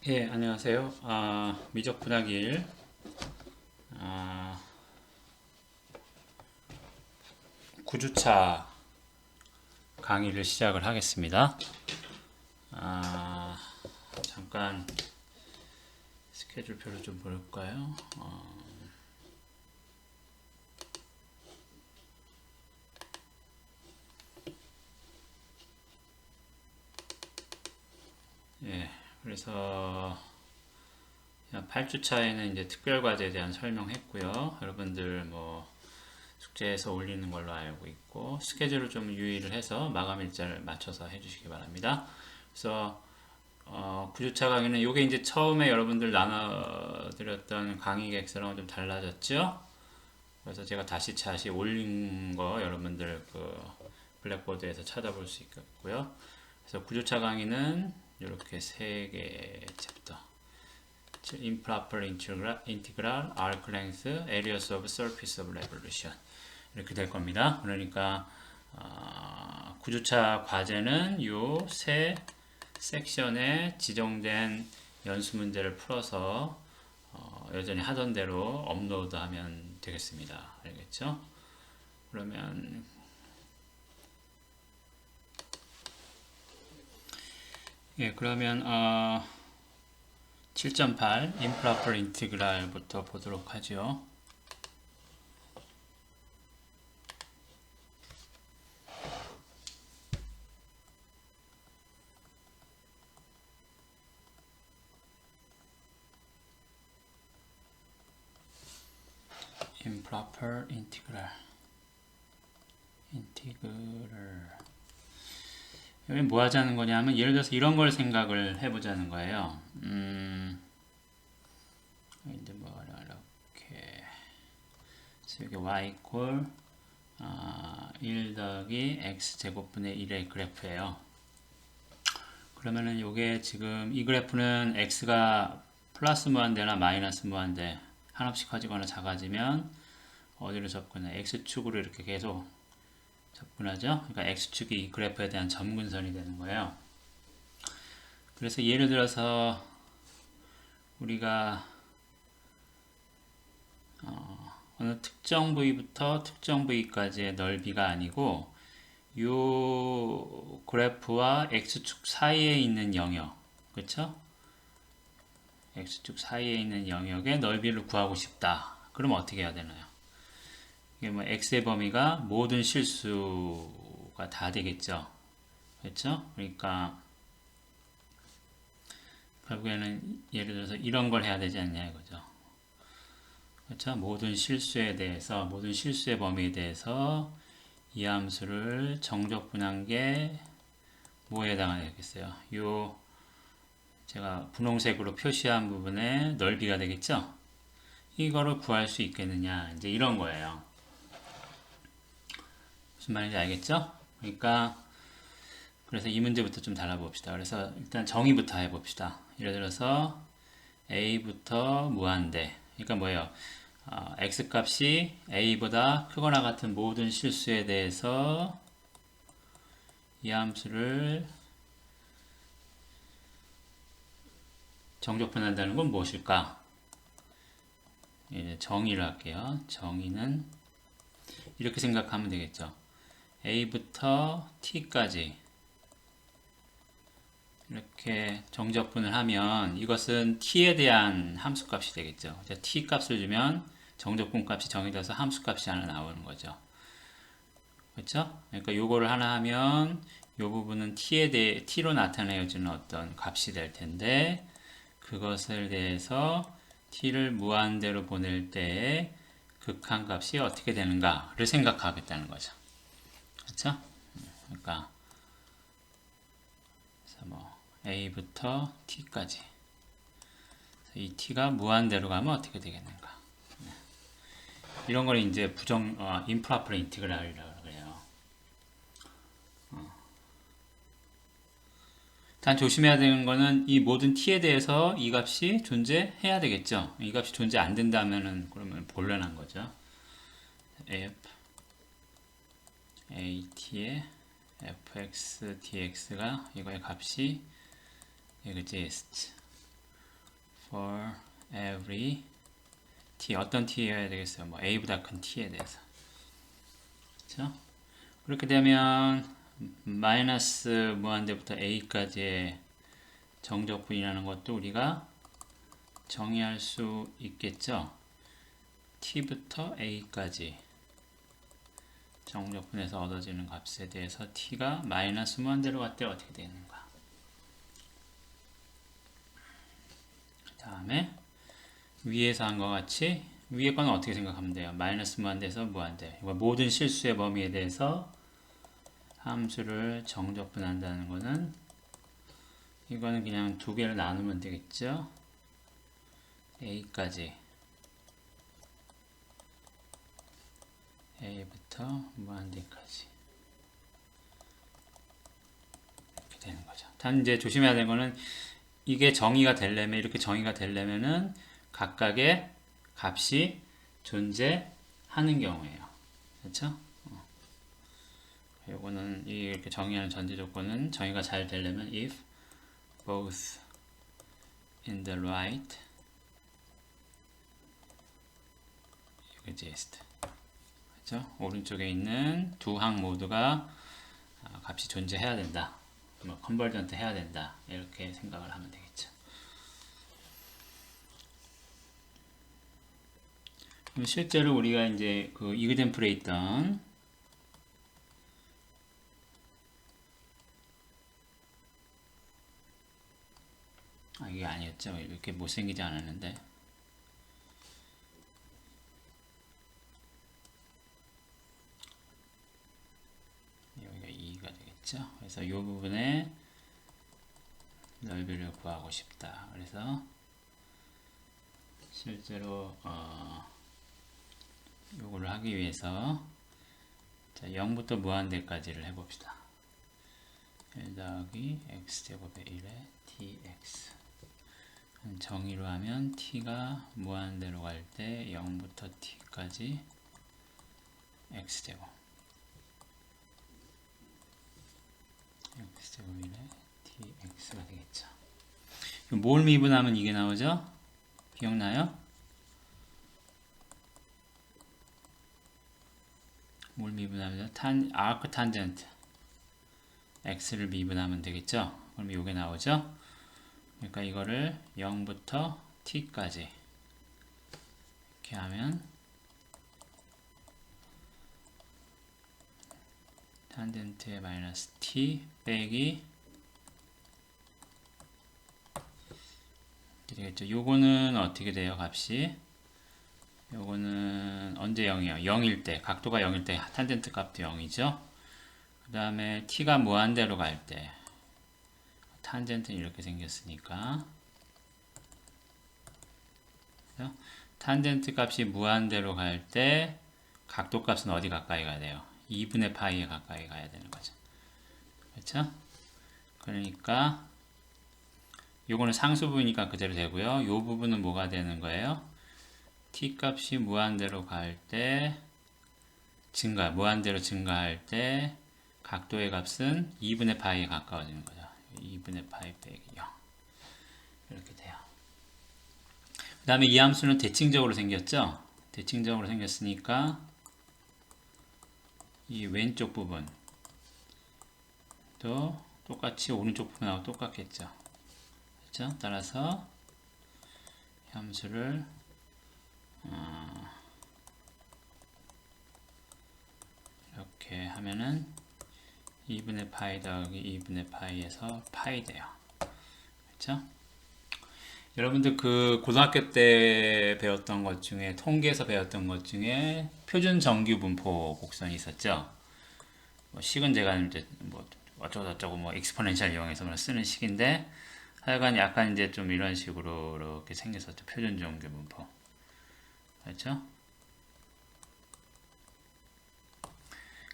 예, 안녕하세요. 미적 분학일 9주차 강의를 시작을 하겠습니다. 아, 잠깐 스케줄표를 좀 볼까요? 예, 그래서 8주차에는 이제 특별과제에 대한 설명했고요. 여러분들 뭐 숙제에서 올리는 걸로 알고 있고 스케줄을 좀 유의를 해서 마감 일자를 맞춰서 해주시기 바랍니다. 그래서 9주차 강의는 이게 이제 처음에 여러분들 나눠드렸던 강의 계획서랑은 좀 달라졌죠? 그래서 제가 다시 올린 거 여러분들 그 블랙보드에서 찾아볼 수 있고요. 그래서 9주차 강의는 이렇게 세 개 챕터. Improper integral, arc length, areas of surface of revolution 이렇게 될 겁니다. 그러니까 9주차 과제는 이 세 섹션에 지정된 연수 문제를 풀어서 여전히 하던 대로 업로드하면 되겠습니다. 알겠죠? 그러면 7.8 improper integral부터 보도록 하죠. improper integral 여기 뭐 하자는 거냐면 예를 들어서 이런 걸 생각을 해보자는 거예요. 이제 뭐 이렇게 여기 y equal 1 더하기 x 제곱분의 1의 그래프예요. 그러면은 요게 지금 이 그래프는 x가 플러스 무한대나 마이너스 무한대 한없이 커지거나 작아지면 어디로 접근해? x축으로 이렇게 계속 접근하죠. 그러니까 x축이 이 그래프에 대한 점근선이 되는 거예요. 그래서 예를 들어서 우리가 어느 특정 부위부터 특정 부위까지의 넓이가 아니고 이 그래프와 x축 사이에 있는 영역, 그렇죠? x축 사이에 있는 영역의 넓이를 구하고 싶다. 그럼 어떻게 해야 되나요? 이게 뭐 x의 범위가 모든 실수가 다 되겠죠. 그렇죠? 그러니까 결국에는 예를 들어서 이런 걸 해야 되지 않냐 이거죠. 그렇죠? 모든 실수에 대해서 모든 실수의 범위에 대해서 이 함수를 정적 분한계 뭐에 해당하겠어요? 요 제가 분홍색으로 표시한 부분의 넓이가 되겠죠? 이거를 구할 수 있겠느냐 이제 이런 거예요. 무슨 말인지 알겠죠? 그러니까 그래서 이 문제부터 좀 달라봅시다. 그래서 일단 정의부터 해봅시다. 예를 들어서 a부터 무한대. 그러니까 뭐예요? x 값이 a보다 크거나 같은 모든 실수에 대해서 이 함수를 정적분한다는 건 무엇일까? 이제 정의를 할게요. 정의는 이렇게 생각하면 되겠죠. a부터 t까지 이렇게 정적분을 하면 이것은 t에 대한 함수값이 되겠죠. t 값을 주면 정적분 값이 정해져서 함수값이 하나 나오는 거죠. 그렇죠? 그러니까 요거를 하나 하면 요 부분은 t에 대해 t로 나타내어지는 어떤 값이 될 텐데 그것을 대해서 t를 무한대로 보낼 때 극한값이 어떻게 되는가를 생각하겠다는 거죠. 그렇죠? 그러니까 뭐 a부터 t까지 이 t가 무한대로 가면 어떻게 되겠는가? 이런 걸 이제 improper integral이라고 그래요. 단 조심해야 되는 거는 이 모든 t에 대해서 이 값이 존재해야 되겠죠. 이 값이 존재 안 된다면은 그러면 곤란한 거죠. f at의 fx dx가 이거의 값이 exist for every t 어떤 t여야 되겠어요? 뭐 a보다 큰 t에 대해서. 그렇죠? 그렇게 되면 마이너스 무한대부터 a까지의 정적분이라는 것도 우리가 정의할 수 있겠죠? t부터 a까지 정적분에서 얻어지는 값에 대해서 t가 마이너스 무한대로 갈 때 어떻게 되는가. 그 다음에 위에서 한 것 같이 위에 거는 어떻게 생각하면 돼요? 마이너스 무한대에서 무한대. 모든 실수의 범위에 대해서 함수를 정적분한다는 거는 이거는 그냥 두 개를 나누면 되겠죠? a까지 a부터 무한대까지 이렇게 되는 거죠. 단 이제 조심해야 되는 거는 이게 정의가 되려면 이렇게 정의가 되려면은 각각의 값이 존재하는 경우예요. 그렇죠? 요거는 이렇게 정의하는 전제 조건은 정의가 잘 되려면 if both in the right exist. 그렇죠? 오른쪽에 있는 두 항 모두가 값이 존재해야 된다. 뭐 컨버전트 해야 된다. 이렇게 생각을 하면 되겠죠. 그럼 실제로 우리가 이제 그 이그젠플에 있던 이게 아니었죠. 이렇게 못생기지 않았는데 여기가 2가 되겠죠. 그래서 이 부분에 넓이를 구하고 싶다. 그래서 실제로 요거를 하기 위해서 자 0부터 무한대까지를 해봅시다. 1 더하기 x제곱의 1에 dx 정의로 하면 t가 무한대로 갈 때 0부터 t까지 x제곱 x제곱 1에 dx가 되겠죠. 뭘 미분하면 이게 나오죠? 기억나요? 뭘 미분하면 아크 탄젠트 x를 미분하면 되겠죠? 그럼 이게 나오죠? 그러니까 이거를 0부터 t까지 이렇게 하면 탄젠트의 마이너스 t 빼기 되겠죠. 요거는 어떻게 돼요? 값이 요거는 언제 0이에요? 0일 때 각도가 0일 때 탄젠트 값도 0이죠. 그 다음에 t가 무한대로 갈 때 탄젠트는 이렇게 생겼으니까 탄젠트 값이 무한대로 갈 때 각도 값은 어디 가까이 가야 돼요? 2분의 파이에 가까이 가야 되는 거죠. 그렇죠? 그러니까 요거는 상수부니까 그대로 되고요. 요 부분은 뭐가 되는 거예요? t 값이 무한대로 갈 때 무한대로 증가할 때 각도의 값은 2분의 파이에 가까워지는 거죠. 2분의 파이 빼기 0 이렇게 돼요. 그 다음에 이 함수는 대칭적으로 생겼죠? 대칭적으로 생겼으니까 이 왼쪽 부분 또 똑같이 오른쪽 부분하고 똑같겠죠. 그렇죠? 따라서 함수를 이렇게 하면은 2분의 파이 더하기 2분의 파이에서 파이 돼요. 그렇죠? 여러분들 그 고등학교 때 배웠던 것 중에 통계에서 배웠던 것 중에 표준 정규 분포 곡선이 있었죠. 뭐 식은 제가 이제 뭐 어쩌고저쩌고 뭐 익스포넨셜 이용해서 쓰는 식인데 하여간 약간 이제 좀 이런 식으로 이렇게 생겼었죠. 표준 정규 분포. 그렇죠?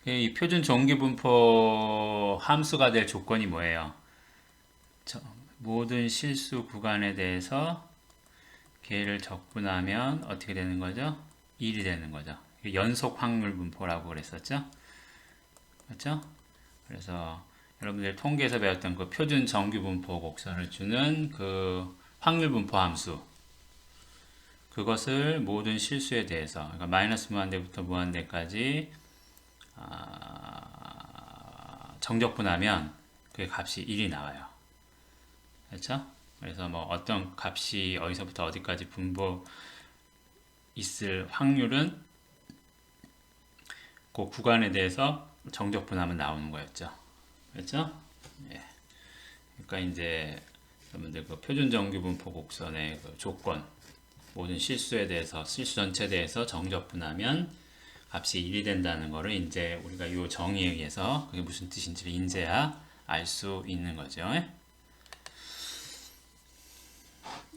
이 표준 정규 분포 함수가 될 조건이 뭐예요? 모든 실수 구간에 대해서 걔를 적분하면 어떻게 되는 거죠? 1이 되는 거죠. 연속 확률 분포라고 그랬었죠? 그렇죠? 그래서 여러분들 통계에서 배웠던 그 표준 정규 분포 곡선을 주는 그 확률 분포 함수 그것을 모든 실수에 대해서, 그러니까 마이너스 무한대부터 무한대까지 정적분하면 그 값이 1이 나와요. 그렇죠? 그래서 뭐 어떤 값이 어디서부터 어디까지 분포 있을 확률은 그 구간에 대해서 정적분하면 나오는 거였죠. 그렇죠? 예. 그러니까 이제 여러분들 그 표준정규분포 곡선의 그 조건, 모든 실수에 대해서, 실수 전체에 대해서 정적분하면 값이 1이 된다는 거를 이제 우리가 이 정의에 의해서 그게 무슨 뜻인지를 이제야 알 수 있는 거죠.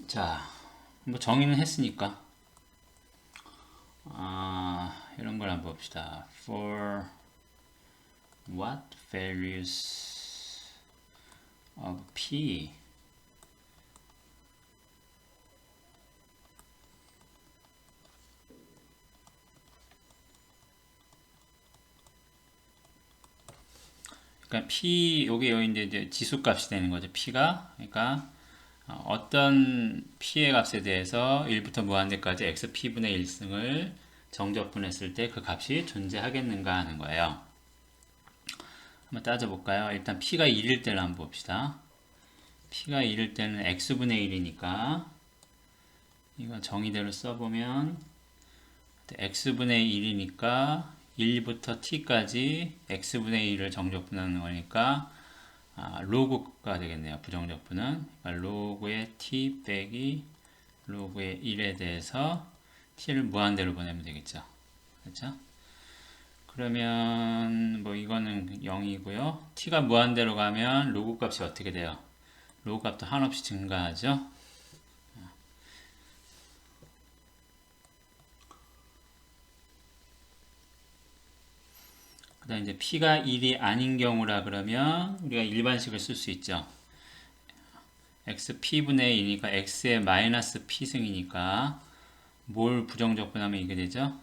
자, 뭐 정의는 했으니까 이런 걸 한번 봅시다. For what values of p 그러니까 p 요게 이제 지수값이 되는 거죠. p가 그러니까 어떤 p의 값에 대해서 1부터 무한대까지 xp분의 1승을 정적분했을 때 그 값이 존재하겠는가 하는 거예요. 한번 따져볼까요? 일단 p가 1일 때를 한번 봅시다. p가 1일 때는 x분의 1이니까 이거 정의대로 써보면 x분의 1이니까 1부터 t까지 x분의 1을 정적분하는 거니까 로그가 되겠네요. 부정적분은 그러니까 로그의 t 빼기 로그의 1에 대해서 t를 무한대로 보내면 되겠죠. 그렇죠? 그러면 뭐 이거는 0이고요. t가 무한대로 가면 로그 값이 어떻게 돼요? 로그 값도 한없이 증가하죠. 그 다음 이제 p가 1이 아닌 경우라 그러면 우리가 일반식을 쓸 수 있죠. xp분의 1이니까 x의 마이너스 p승이니까 뭘 부정적분하면 이게 되죠?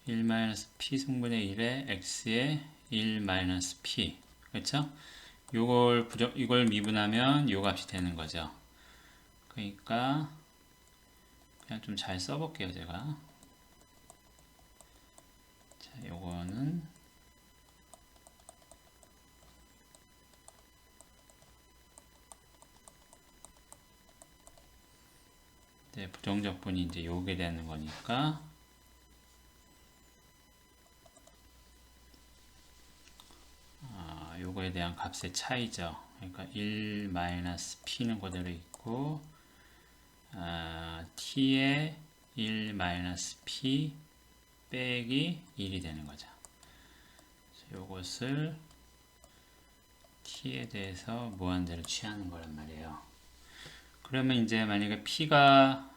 1-p승분의 1에 x의 1-p 그렇죠? 이걸 미분하면 요 값이 되는 거죠. 그러니까 그냥 좀 잘 써볼게요 제가. 자, 요거는 네, 부정적분이 이제 요게 되는 거니까 요거에 대한 값의 차이죠. 그러니까 1-p는 그대로 있고 t의 1-p 빼기 1이 되는 거죠. 요것을 t에 대해서 무한대로 취하는 거란 말이에요. 그러면 이제 만약에 p가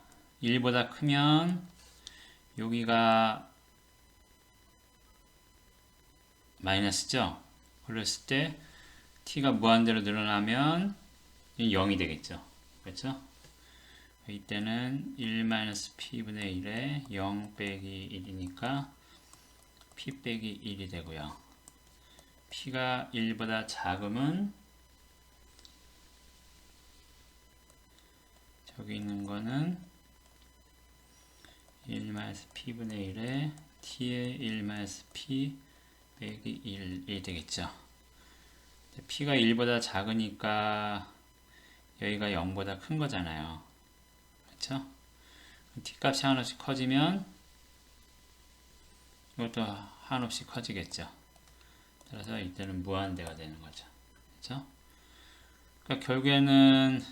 1보다 크면 여기가 마이너스죠. 그랬을 때 t가 무한대로 늘어나면 0이 되겠죠. 그렇죠? 이때는 1-p분의 1에 0 빼기 1이니까 p 빼기 1이 되고요. p가 1보다 작으면 저기 있는 거는 1-p분의 1에 t의 1-p 빼기 1이 되겠죠. p가 1보다 작으니까 여기가 0보다 큰 거잖아요. 그렇죠? t 값이 한없이 커지면 이것도 한없이 커지겠죠. 따라서 이때는 무한대가 되는 거죠. 그렇죠? 그러니까 결국에는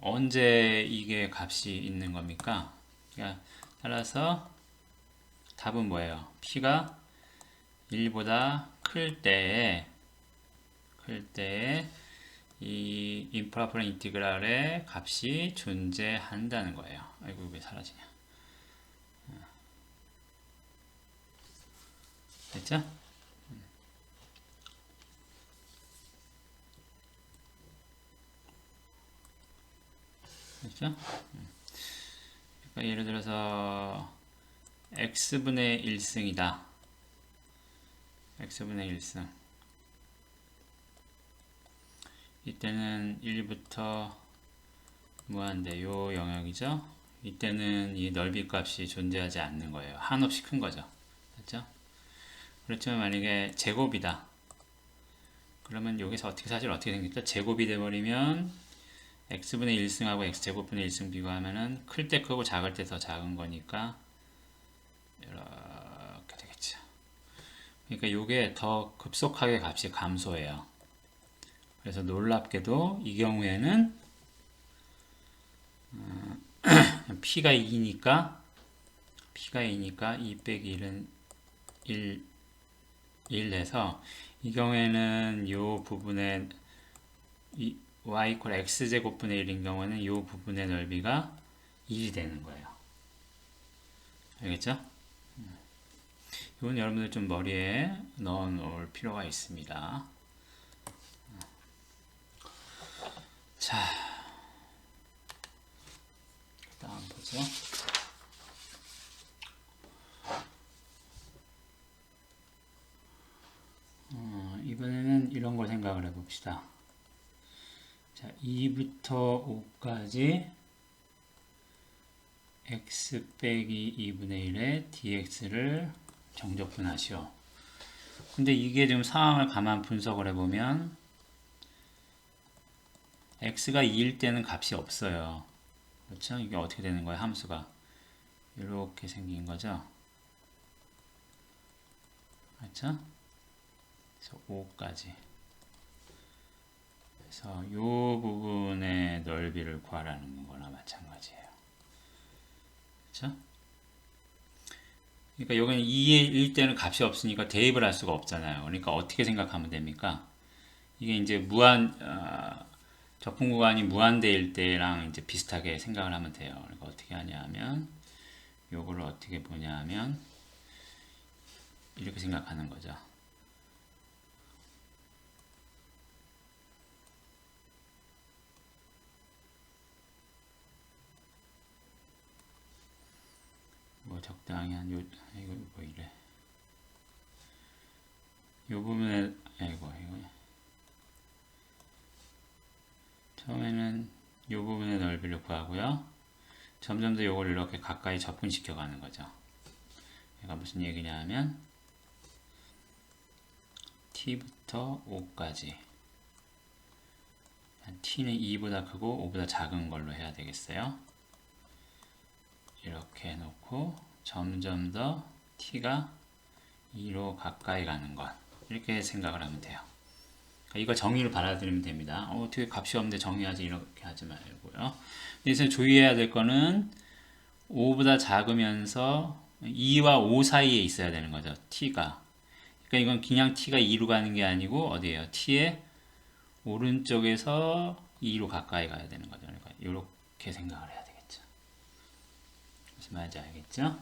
언제 이게 값이 있는 겁니까? 그러니까 따라서 답은 뭐예요? p가 1보다 클 때에 이 임프로퍼 인티그랄의 값이 존재한다는 거예요. 아이고 왜 사라지냐? 됐죠? 됐죠? 그러니까 예를 들어서 x분의 1승이다. x분의 1승. 이때는 1부터 무한대 요 영역이죠. 이때는 이 넓이 값이 존재하지 않는 거예요. 한없이 큰 거죠. 맞죠? 그렇지만 만약에 제곱이다. 그러면 여기서 사실 어떻게 생겼죠? 제곱이 돼버리면 x분의 1승하고 x제곱분의 1승 비교하면은 클 때 크고 작을 때 더 작은 거니까 이렇게 되겠죠. 그러니까 이게 더 급속하게 값이 감소해요. 그래서 놀랍게도 이 경우에는 p가 2니까 2 빼기 1은 1 해서 이 경우에는 요 부분의 y 이퀄 x제곱분의 1인 경우는 요 부분의 넓이가 1이 되는 거예요. 알겠죠? 이건 여러분들 좀 머리에 넣어 놓을 필요가 있습니다. 자, 다음 보죠. 이번에는 이런 걸 생각을 해봅시다. 자, 2부터 5까지 x 빼기 2분의 1의 dx를 정적분하시오. 근데 이게 지금 상황을 가만 분석을 해보면 x가 2일 때는 값이 없어요. 그렇죠? 이게 어떻게 되는 거예요? 함수가 이렇게 생긴 거죠. 그렇죠? 그래서 5까지. 그래서 이 부분의 넓이를 구하라는 거나 마찬가지예요. 그렇죠? 그러니까 여기는 2의 1 때는 값이 없으니까 대입을 할 수가 없잖아요. 그러니까 어떻게 생각하면 됩니까? 이게 이제 적분 구간이 무한대일 때랑 이제 비슷하게 생각을 하면 돼요. 그러니까 어떻게 하냐면 요거를 어떻게 보냐면 이렇게 생각하는 거죠. 뭐 적당히 한 이거 뭐 이래. 요 부분에 이거 처음에는 요 부분의 넓이를 구하고요. 점점 더 요걸 이렇게 가까이 접근시켜 가는 거죠. 얘가 무슨 얘기냐 하면 t부터 5까지 t는 2보다 크고 5보다 작은 걸로 해야 되겠어요. 이렇게 해놓고 점점 더 t가 2로 가까이 가는 것 이렇게 생각을 하면 돼요. 이거 정의를 받아들이면 됩니다. 어떻게 값이 없는데 정의하지 이렇게 하지 말고요. 여기서 주의해야 될 거는 5보다 작으면서 2와 5 사이에 있어야 되는 거죠. t가. 그러니까 이건 그냥 t가 2로 가는 게 아니고 어디에요? t의 오른쪽에서 2로 가까이 가야 되는 거죠. 그러니까 이렇게 생각을 해야 되겠죠. 무슨 말인지 알겠죠?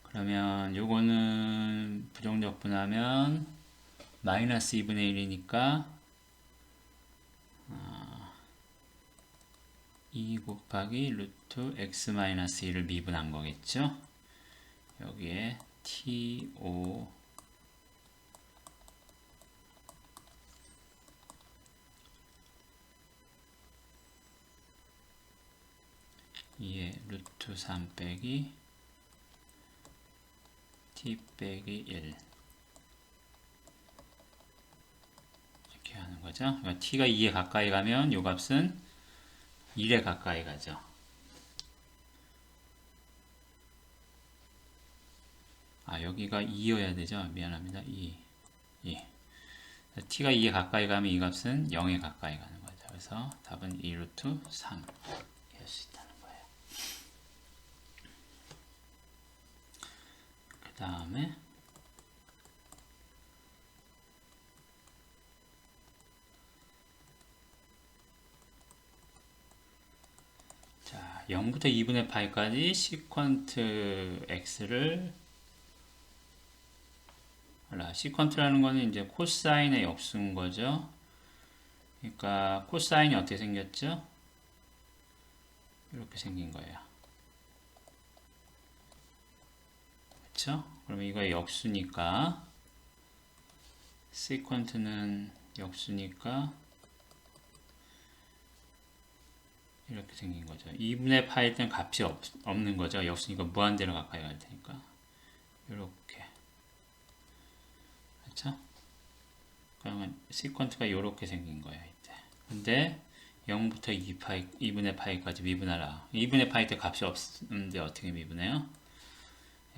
그러면 요거는 부정적분하면 마이너스 2분의 1이니까 2 곱하기 루트 x 마이너스 1을 미분한 거겠죠. 여기에 to 2의 루트 3 빼기 t 빼기 1 이렇게 하는 거죠. 그러니까 t가 2에 가까이 가면 요 값은 1에 가까이 가죠. 여기가 2여야 되죠. 미안합니다. 2. t가 2에 가까이 가면 이 값은 0에 가까이 가는 거죠. 그래서 답은 2루트 3 할 수 있다는 거예요. 그 다음에 자, 0부터 2분의 파이까지 시퀀트 x를 시퀀트라는 거는 이제 코사인의 역수인 거죠. 그러니까 코사인이 어떻게 생겼죠? 이렇게 생긴 거예요. 그렇죠? 그러면 이거의 역수니까 시퀀트는 역수니까 이렇게 생긴 거죠. 2분의 파일 때는 값이 없는 거죠. 역수니까 무한대로 가까이 갈 테니까. 이렇게. 그렇죠? 그러면 시퀀트가 이렇게 생긴 거예요. 이때. 근데 0부터 2분의 파이까지 미분하라. 2분의 파이 때 값이 없는데 어떻게 미분해요?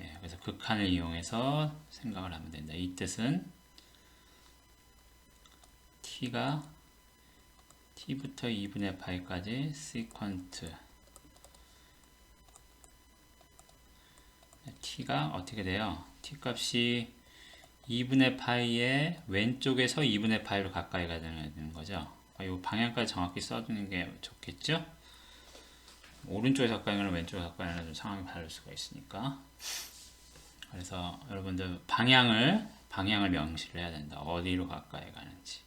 예, 그래서 극한을 이용해서 생각을 하면 된다. 이 뜻은 t가 t부터 2분의 파이까지 시퀀트 t가 어떻게 돼요? t 값이 2분의 파이의 왼쪽에서 2분의 파이로 가까이 가야 되는 거죠. 이 방향까지 정확히 써주는 게 좋겠죠? 오른쪽에 가까이 가는 왼쪽에 가까이 가는 좀 상황이 다를 수가 있으니까. 그래서 여러분들 방향을 명시를 해야 된다. 어디로 가까이 가는지.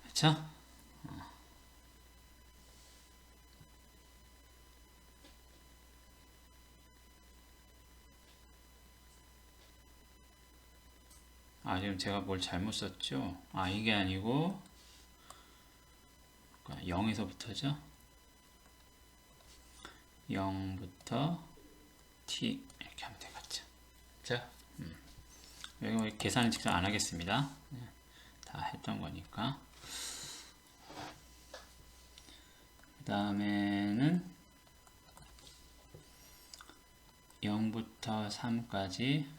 그렇죠? 지금 제가 뭘 잘못 썼죠? 이게 아니고 0에서부터죠? 0부터 t 이렇게 하면 되겠죠. 자, 여기 계산은 직접 안 하겠습니다. 다 했던 거니까. 그 다음에는 0부터 3까지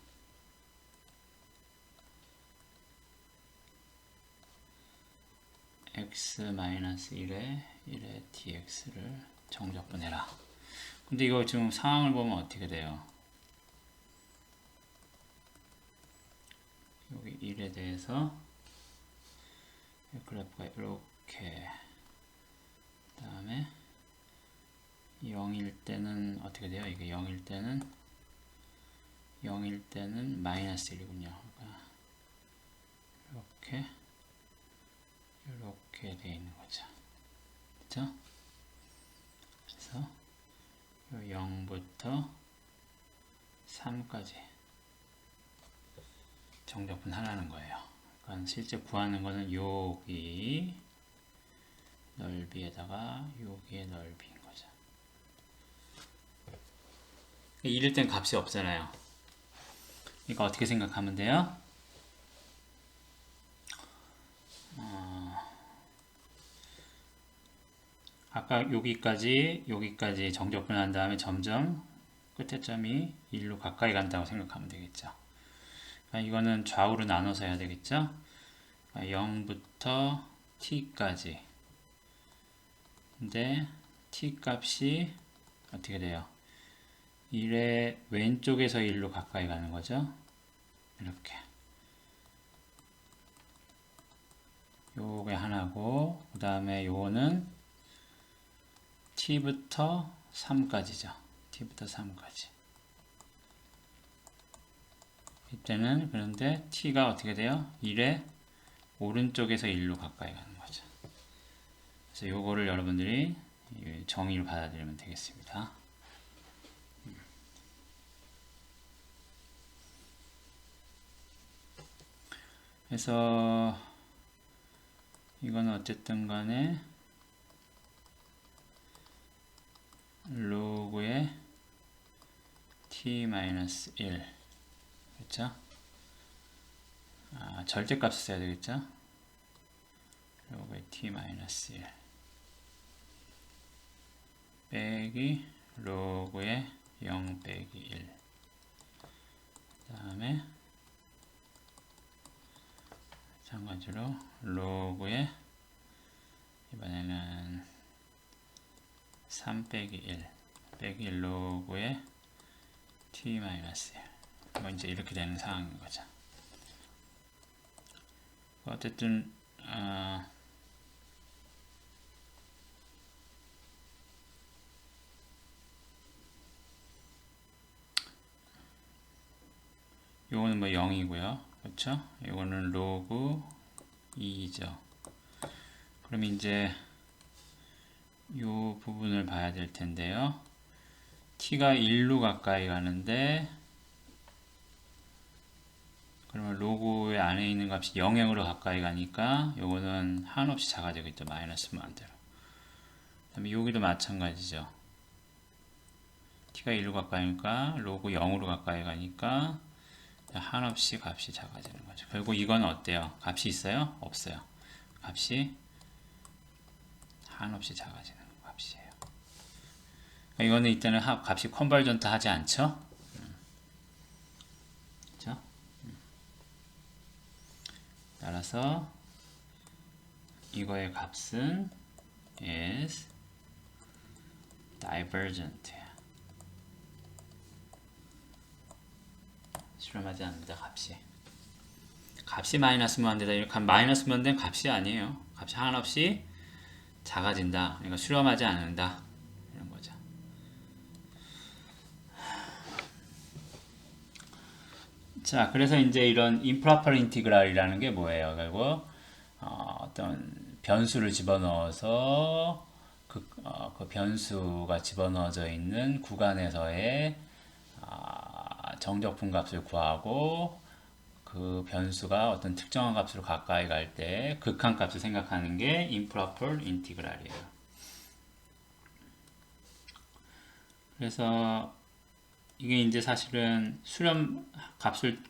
x-1에 dx를 정적분해라. 근데 이거 지금 상황을 보면 어떻게 돼요? 여기 1에 대해서 그래프가 이렇게, 그 다음에 0일 때는 어떻게 돼요? 이게 0일 때는 마이너스 1이군요. 이렇게 되어 있는 거죠. 그렇죠? 그래서 0부터 3까지 정적분 하라는 거예요. 그러니까 실제 구하는 거는 여기 넓이에다가 여기의 넓이인 거죠. 이럴 땐 값이 없잖아요. 그러니까 어떻게 생각하면 돼요? 아까 여기까지 정적분한 다음에 점점 끝에 점이 1로 가까이 간다고 생각하면 되겠죠. 그러니까 이거는 좌우로 나눠서 해야 되겠죠. 0부터 t까지. 근데 t 값이 어떻게 돼요? 1의 왼쪽에서 1로 가까이 가는 거죠. 이렇게. 요게 하나고, 그 다음에 요거는 t부터 3까지죠. t부터 3까지. 이때는 그런데 t가 어떻게 돼요? 1의 오른쪽에서 1로 가까이 가는 거죠. 그래서 요거를 여러분들이 정의를 받아들이면 되겠습니다. 그래서 이거는 어쨌든 간에 로그의 t-1 그렇죠? 절대값을 써야 되겠죠? 로그의 t-1 빼기 로그의 0 빼기 1 그 다음에 마찬가지로 로그의 이번에는 3 빼기 1 빼기 로그의 t-1 이거 이제 이렇게 되는 상황인 거죠. 어쨌든 요거는 뭐 0이고요. 그렇죠? 요거는 로그 2죠. 그럼 이제 요 부분을 봐야 될 텐데요. t가 1로 가까이 가는데 그러면 로그의 요거의 안에 있는 값이 0행으로 가까이 가니까 요거는 한없이 작아지겠죠. 마이너스 무한대로. 그 다음에 여기도 마찬가지죠. t가 1로 가까이니까 로그 0으로 가까이 가니까 한없이 값이 작아지는 거죠. 결국 이건 어때요? 값이 있어요? 없어요. 값이 한없이 작아지는 값이에요. 이거는 일단은 값이 컨버전트 하지 않죠? 그렇죠? 따라서 이거의 값은 is divergent. 실험하지 않는다. 값이 마이너스 무한대다. 이렇게 마이너스 무한대는 값이 아니에요. 값이 한없이 작아진다. 그러니까 수렴하지 않는다. 이런 거죠. 자, 그래서 이제 이런 improper integral이라는 게 뭐예요? 결국 어떤 변수를 집어넣어서 그 변수가 집어넣어져 있는 구간에서의 정적분 값을 구하고 그 변수가 어떤 특정한 값으로 가까이 갈 때 극한 값을 생각하는 게 improper integral이에요. 그래서 이게 이제 사실은 수렴 값을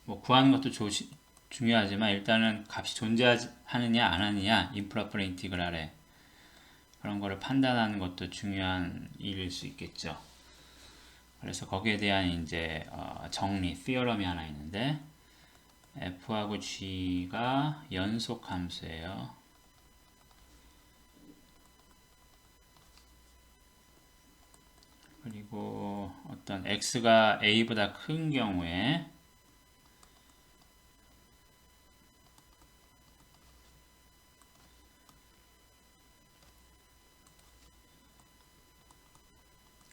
뭐 구하는 것도 중요하지만 일단은 값이 존재하느냐 안 하느냐 improper integral에 그런 거를 판단하는 것도 중요한 일일 수 있겠죠. 그래서 거기에 대한 이제 정리, theorem이 하나 있는데 f하고 g가 연속 함수예요. 그리고 어떤 x가 a보다 큰 경우에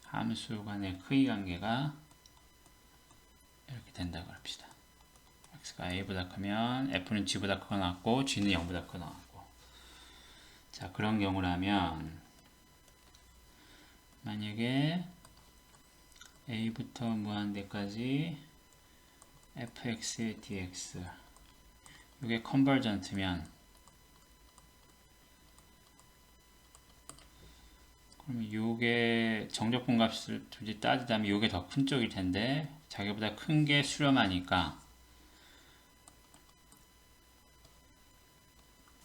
함수 간의 크기 관계가 이렇게 된다고 합시다. x가 a보다 크면 f는 g보다 크거 나왔고 g는 0보다 크거 나왔고. 자, 그런 경우라면 만약에 a부터 무한대까지 fx dx 이게 컨버전트면 그러면 요게 정적분 값을 둘이 따지자면 요게 더 큰 쪽일 텐데 자기보다 큰 게 수렴하니까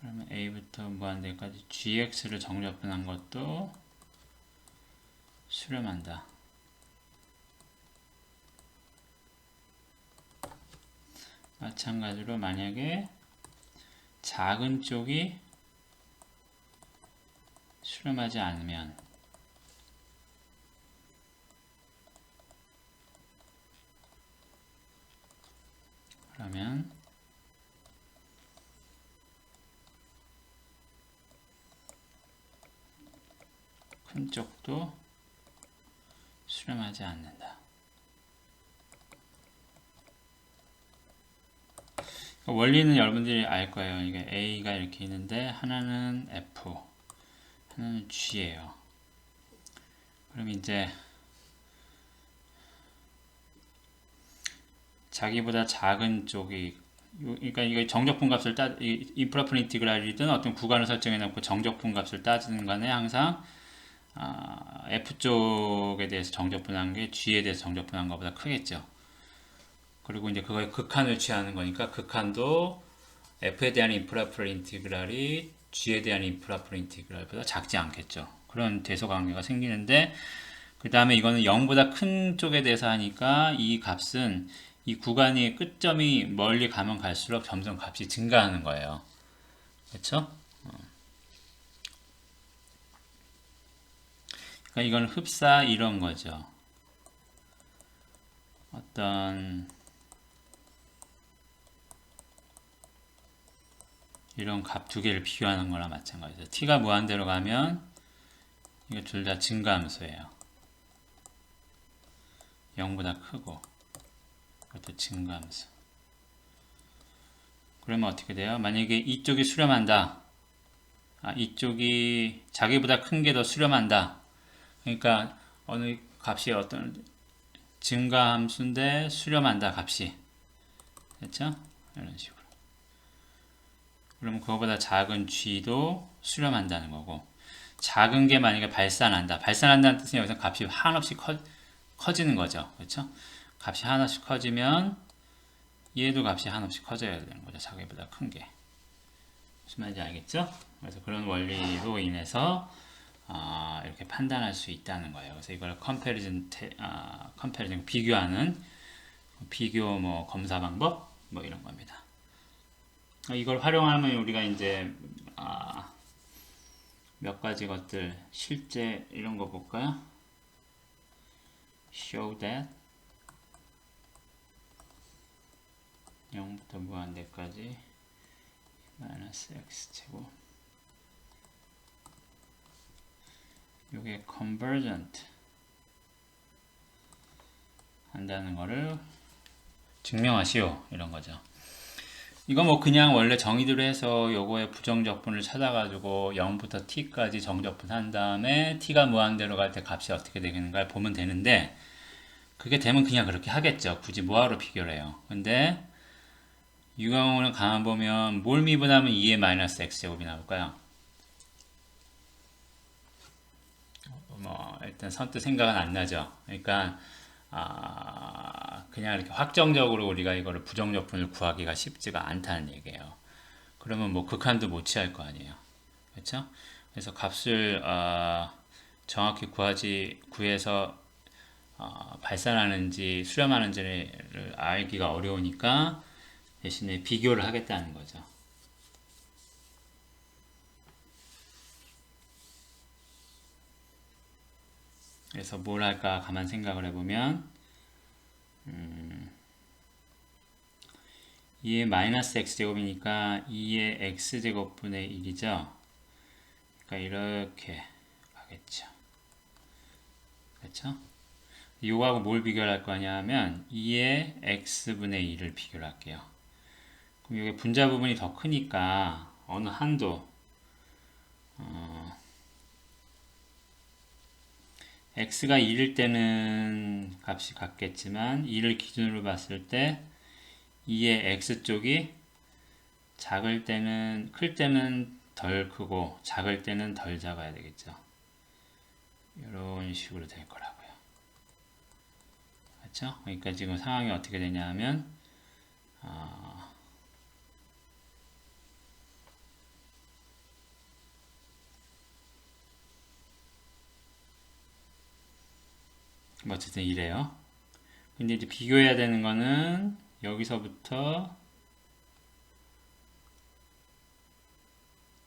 그러면 a부터 무한대까지 gx를 정적분한 것도 수렴한다. 마찬가지로 만약에 작은 쪽이 수렴하지 않으면 그러면 큰 쪽도 수렴하지 않는다. 원리는 여러분들이 알 거예요. 이게 A가 이렇게 있는데 하나는 F, 하나는 G예요. 그럼 이제 자기보다 작은 쪽이 그러니까 이거 정적분 값을 improper integral이든 어떤 구간을 설정해 놓고 정적분 값을 따지는 간에 항상 F쪽에 대해서 정적분한 게 G에 대해서 정적분한 것보다 크겠죠. 그리고 이제 그거의 극한을 취하는 거니까 극한도 F에 대한 improper integral이 G에 대한 improper integral보다 작지 않겠죠. 그런 대소관계가 생기는데 그 다음에 이거는 0보다 큰 쪽에 대해서 하니까 이 값은 이 구간의 끝점이 멀리 가면 갈수록 점점 값이 증가하는 거예요. 그렇죠? 그러니까 이건 흡사 이런 거죠. 어떤 이런 값 두 개를 비교하는 거나 마찬가지죠. t가 무한대로 가면 이거 둘 다 증가함수예요. 0보다 크고 이것도 증가함수. 그러면 어떻게 돼요? 만약에 이쪽이 수렴한다. 이쪽이 자기보다 큰 게 더 수렴한다. 그러니까 어느 값이 어떤 증가함수인데 수렴한다 값이. 그렇죠? 이런 식으로. 그러면 그거보다 작은 g도 수렴한다는 거고, 작은 게 만약에 발산한다. 발산한다는 뜻은 여기서 값이 한없이 커지는 거죠. 그렇죠? 값이 하나씩 커지면 얘도 값이 한없이 커져야 되는 거죠. 자기보다 큰 게. 무슨 말인지 알겠죠? 그래서 그런 원리로 인해서 이렇게 판단할 수 있다는 거예요. 그래서 이걸 컴패리즌 비교하는 비교 뭐 검사 방법 뭐 이런 겁니다. 이걸 활용하면 우리가 이제 몇 가지 것들 실제 이런 거 볼까요? show that 0부터 무한대까지 마이너스 x제곱 요게 convergent 한다는 거를 증명하시오 이런 거죠. 이거 뭐 그냥 원래 정의대로 해서 요거의 부정적분을 찾아가지고 0부터 t까지 정적분 한 다음에 t가 무한대로 갈 때 값이 어떻게 되는가 보면 되는데, 그게 되면 그냥 그렇게 하겠죠. 굳이 뭐하러 비교를 해요. 근데 이 경우는 가만 보면 뭘 미분하면 2의 마이너스 x제곱이 나올까요? 뭐 일단 선뜻 생각은 안 나죠. 그러니까 그냥 이렇게 확정적으로 우리가 이거를 부정적분을 구하기가 쉽지가 않다는 얘기예요. 그러면 뭐 극한도 못 취할 거 아니에요. 그렇죠? 그래서 값을 정확히 구해서 발산하는지 수렴하는지를 알기가 어려우니까 대신에 비교를 하겠다는 거죠. 그래서 뭘 할까 가만 생각을 해보면 2의 마이너스 x제곱이니까 2의 x제곱분의 1이죠. 그러니까 이렇게 가겠죠. 그렇죠? 이거하고 뭘 비교할 거냐 하면 2의 x분의 1을 비교를 할게요. 그럼 이게 분자 부분이 더 크니까 어느 한도 x가 1일 때는 값이 같겠지만 2를 기준으로 봤을 때 2의 x쪽이 클 때는 덜 크고 작을 때는 덜 작아야 되겠죠. 이런 식으로 될 거라고요. 그렇죠? 그러니까 지금 상황이 어떻게 되냐 하면 뭐 어쨌든 이래요. 근데 이제 비교해야 되는 거는 여기서부터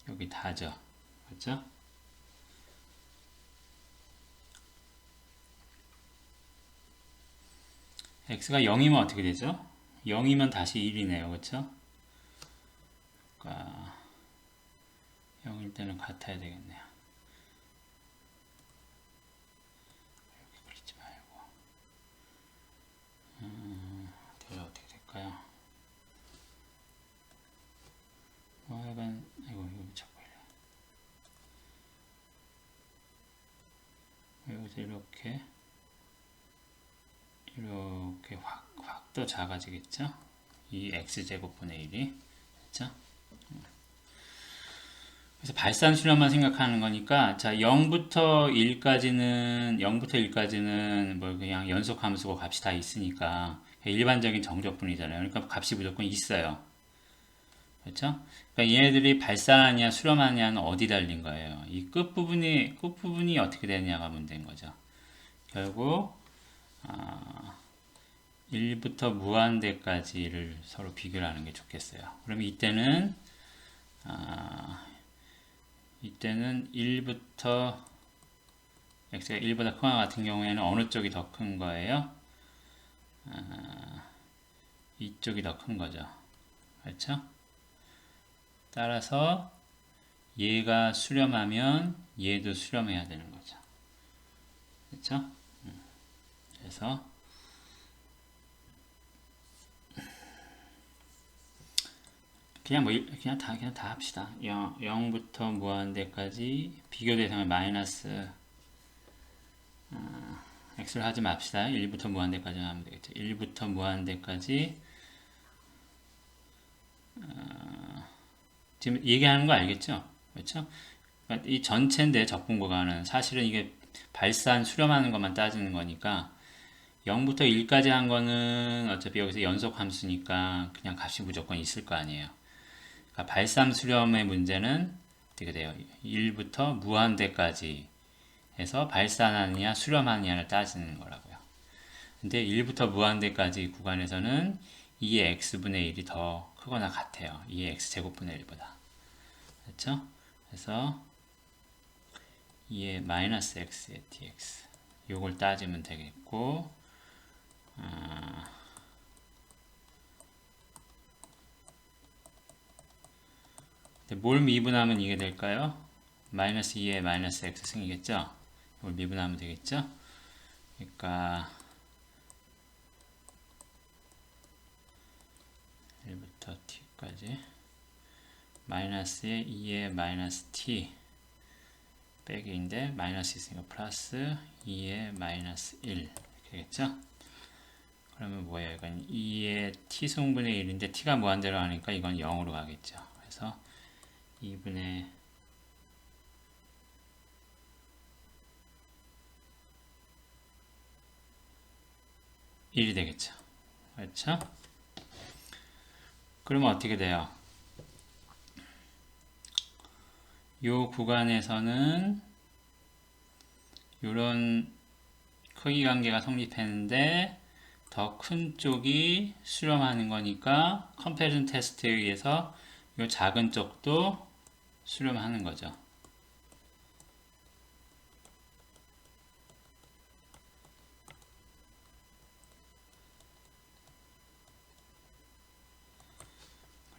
여기 다죠. 그렇죠? x가 0이면 어떻게 되죠? 0이면 다시 1이네요. 그렇죠? 그러니까 0일 때는 같아야 되겠네요. 이렇게 그리지 말고 대략 어떻게 될까요? 하여간 이거 자꾸 여기서 이렇게 확 더 작아지겠죠? 이 x제곱분의 1이 그렇죠? 그래서 발산 수렴만 생각하는 거니까 자 0부터 1까지는 뭐 그냥 연속 함수고 값이 다 있으니까 일반적인 정적분이잖아요. 그러니까 값이 무조건 있어요. 그렇죠? 그러니까 얘네들이 발산하냐 수렴하냐는 어디 달린 거예요. 이 끝부분이 어떻게 되느냐가 문제인 거죠. 결국 1부터 무한대까지를 서로 비교를 하는 게 좋겠어요. 그럼 이때는 1부터 x가 1보다 크거나 같은 경우에는 어느 쪽이 더 큰 거예요? 이쪽이 더 큰 거죠. 그렇죠? 따라서 얘가 수렴하면 얘도 수렴해야 되는 거죠. 그렇죠? 그래서 그냥 다 합시다. 0부터 무한대까지 비교 대상을 마이너스 x를 하지 맙시다. 1부터 무한대까지 하면 되겠죠. 1부터 무한대까지 지금 얘기하는 거 알겠죠? 그렇죠? 그러니까 이 전체인데 적분 구간은 사실은 이게 발산 수렴하는 것만 따지는 거니까 0부터 1까지 한 거는 어차피 여기서 연속 함수니까 그냥 값이 무조건 있을 거 아니에요. 그러니까 발산 수렴의 문제는 어떻게 돼요? 1부터 무한대까지 해서 발산하느냐 수렴하느냐를 따지는 거라고요. 근데 1부터 무한대까지 구간에서는 2의 x분의 1이 더 크거나 같아요. 2의 x제곱분의 1보다. 그렇죠? 그래서 2의 마이너스 x의 dx 요걸 따지면 되겠고 뭘 미분하면 이게 될까요? 마이너스 2의 마이너스 x 승이겠죠? 이걸 미분하면 되겠죠? 그러니까 1부터 t까지 마이너스의 2의 마이너스 t 빼기인데 마이너스 있으니까 플러스 2의 마이너스 1 이렇게 되겠죠? 그러면 뭐예요? 이건 2의 t승분의 1인데 t가 무한대로 하니까 이건 0으로 가겠죠. 그래서 2분의 1이 되겠죠. 그렇죠? 그러면 어떻게 돼요? 요 구간에서는 이런 크기 관계가 성립했는데 더 큰 쪽이 수렴하는 거니까 컴패리즌 테스트에 의해서 요 작은 쪽도 수렴하는 거죠.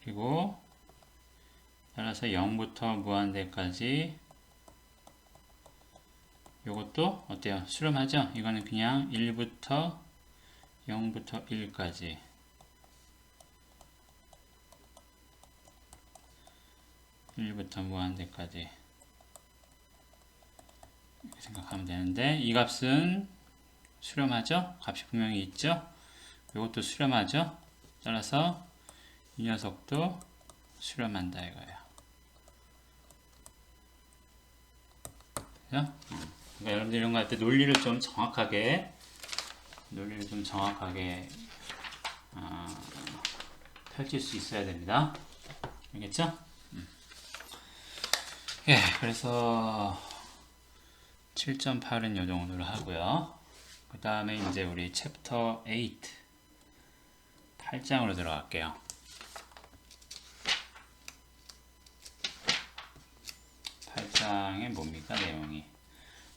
그리고 따라서 0부터 무한대까지 요것도 어때요? 수렴하죠? 이거는 그냥 1부터 0부터 1까지 (1부터) 무한대까지 이렇게 생각하면 되는데 이 값은 수렴하죠? 값이 분명히 있죠? 이것도 수렴하죠? 따라서 이 녀석도 수렴한다 이거예요. 그러니까 여러분들 이런 거 할 때 논리를 좀 정확하게 펼칠 수 있어야 됩니다. 알겠죠? 예, 그래서 7.8은 요 정도로 하고요. 그 다음에 이제 우리 챕터 8장으로 들어갈게요. 8장에 뭡니까 내용이?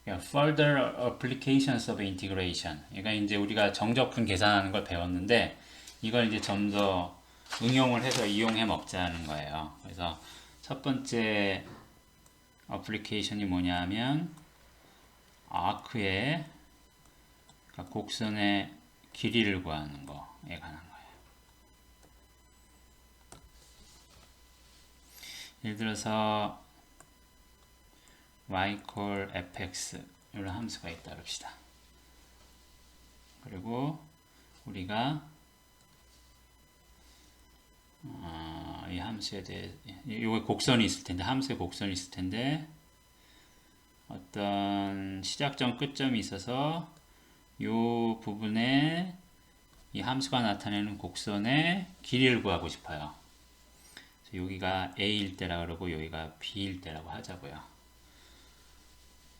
Further applications of integration. 그러니까 이제 우리가 정적분 계산하는 걸 배웠는데 이걸 이제 좀 더 응용을 해서 이용해 먹자는 거예요. 그래서 첫 번째 어플리케이션이 뭐냐면 아크의 그러니까 곡선의 길이를 구하는 거에 관한 거예요. 예를 들어서 y 콜 fx 이런 함수가 있다 그럽시다. 그리고 우리가 이 함수에 대해 이거 곡선이 있을 텐데 함수의 곡선이 있을 텐데 어떤 시작점 끝점이 있어서 이 부분에 이 함수가 나타내는 곡선의 길이를 구하고 싶어요. 그래서 여기가 a일 때라 그러고 여기가 b일 때라고 하자고요.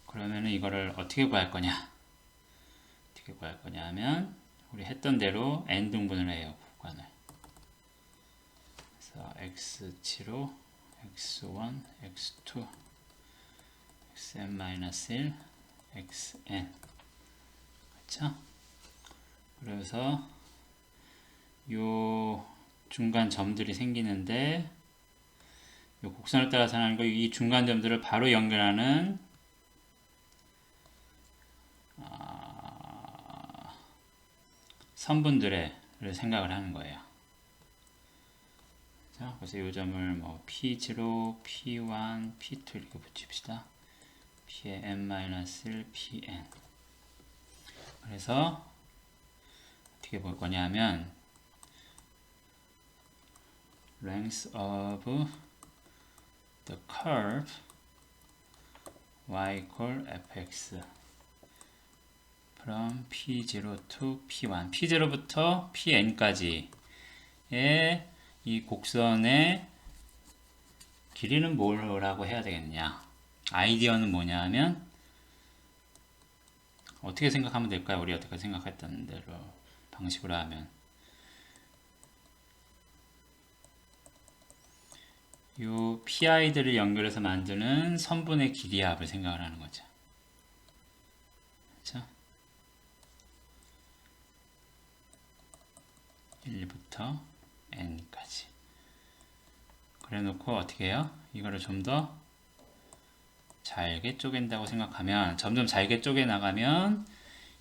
그러면은 이거를 어떻게 구할 거냐? 어떻게 구할 거냐 하면 우리 했던 대로 n 등분을 해요. 구간을. 그래서 x7로 x1, x2, xn-1, xn 그렇죠? 그래서 요 중간 점들이 생기는데 요 곡선을 따라서 하는 거 이 중간 점들을 바로 연결하는 선분들을 생각을 하는 거예요. 자, 그래서 이 점을 뭐 P0, P1, P2 이렇게 붙입시다. P의 n-1, Pn. 그래서 어떻게 볼 거냐면 length of the curve y equal fx from p0 to p1 p0부터 pn까지의 이 곡선의 길이는 뭐라고 해야 되겠냐. 아이디어는 뭐냐 하면 어떻게 생각하면 될까요? 우리 어떻게 생각했던 대로 방식으로 하면 요 pi들을 연결해서 만드는 선분의 길이 합을 생각을 하는 거죠. 그렇죠? 1부터 n까지. 그래 놓고 어떻게 해요? 이거를 좀 더 잘게 쪼갠다고 생각하면 점점 잘게 쪼개 나가면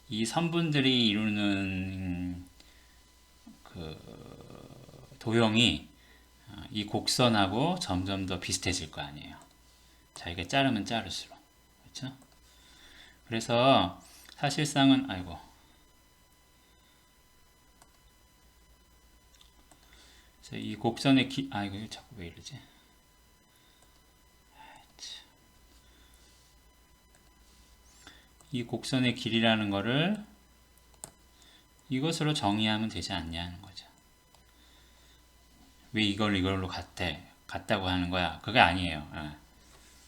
이 선분들이 이루는 그 도형이 이 곡선하고 점점 더 비슷해질 거 아니에요. 잘게 자르면 자를수록. 그렇죠? 그래서 사실상은 그래서 이 곡선의 이거 자꾸 왜 이러지? 이 곡선의 길이라는 거를 이것으로 정의하면 되지 않냐는 거죠. 왜 이걸로 같다고 하는 거야? 그게 아니에요.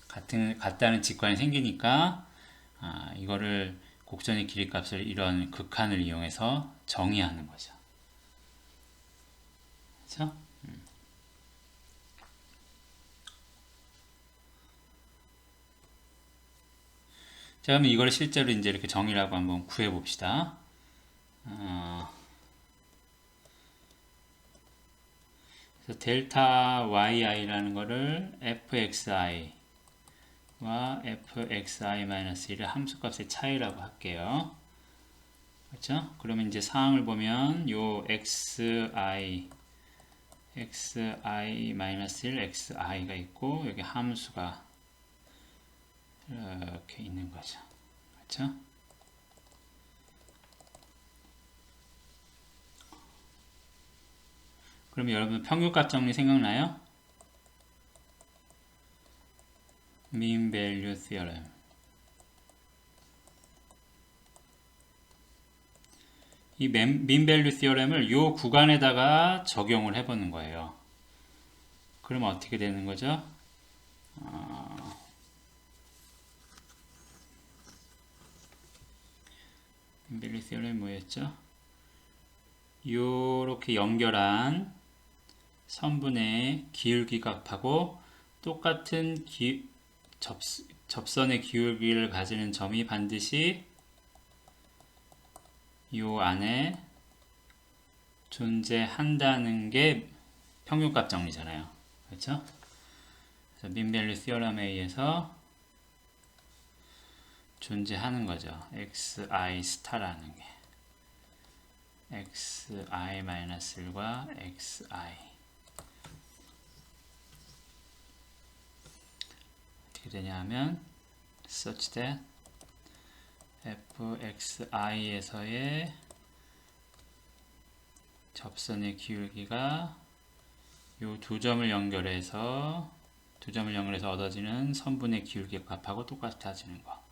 같다는 직관이 생기니까 이거를 곡선의 길이 값을 이런 극한을 이용해서 정의하는 거죠. 그렇죠? 자, 그러면 이걸 실제로 이제 이렇게 정의라고 한번 구해 봅시다. 그래서 델타 yi라는 거를 fxi와 fxi-1의 함수값의 차이라고 할게요. 그렇죠? 그러면 이제 상황을 보면 요 xi-1, xi가 있고 여기 함수가 이렇게 있는 거죠. 그렇죠? 그럼 여러분 평균값 정리 생각나요? mean value theorem. 이 mean value theorem을 요 구간에다가 적용을 해보는 거예요. 그러면 어떻게 되는 거죠? mean value theorem 뭐였죠? 요렇게 연결한 선분의 기울기 값하고 똑같은 접선의 기울기를 가지는 점이 반드시 요 안에 존재한다는 게 평균값 정리잖아요. 그렇죠? 그래서 mean value theorem에 의해서 존재하는 거죠. xi 스타라는 게 xi-1과 xi 어떻게 되냐 하면 such that fxi에서의 접선의 기울기가 요 두 점을 연결해서 얻어지는 선분의 기울기 값하고 똑같아지는 거.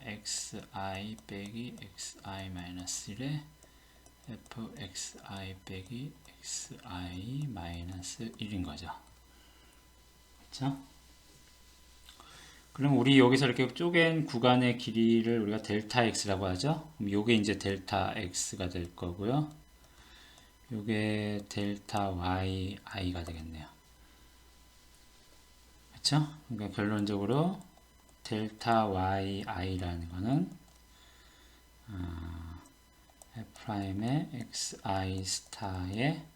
xi 빼기 xi-1의 fxi 빼기 xi-1인 거죠. 그렇죠? 그럼 우리 여기서 이렇게 쪼갠 구간의 길이를 우리가 델타 x라고 하죠. 그럼 요게 이제 델타 x가 될 거고요. 요게 델타 yi가 되겠네요. 그렇죠? 그러니까 결론적으로 델타 yi라는 거는 f'의 xi 스타의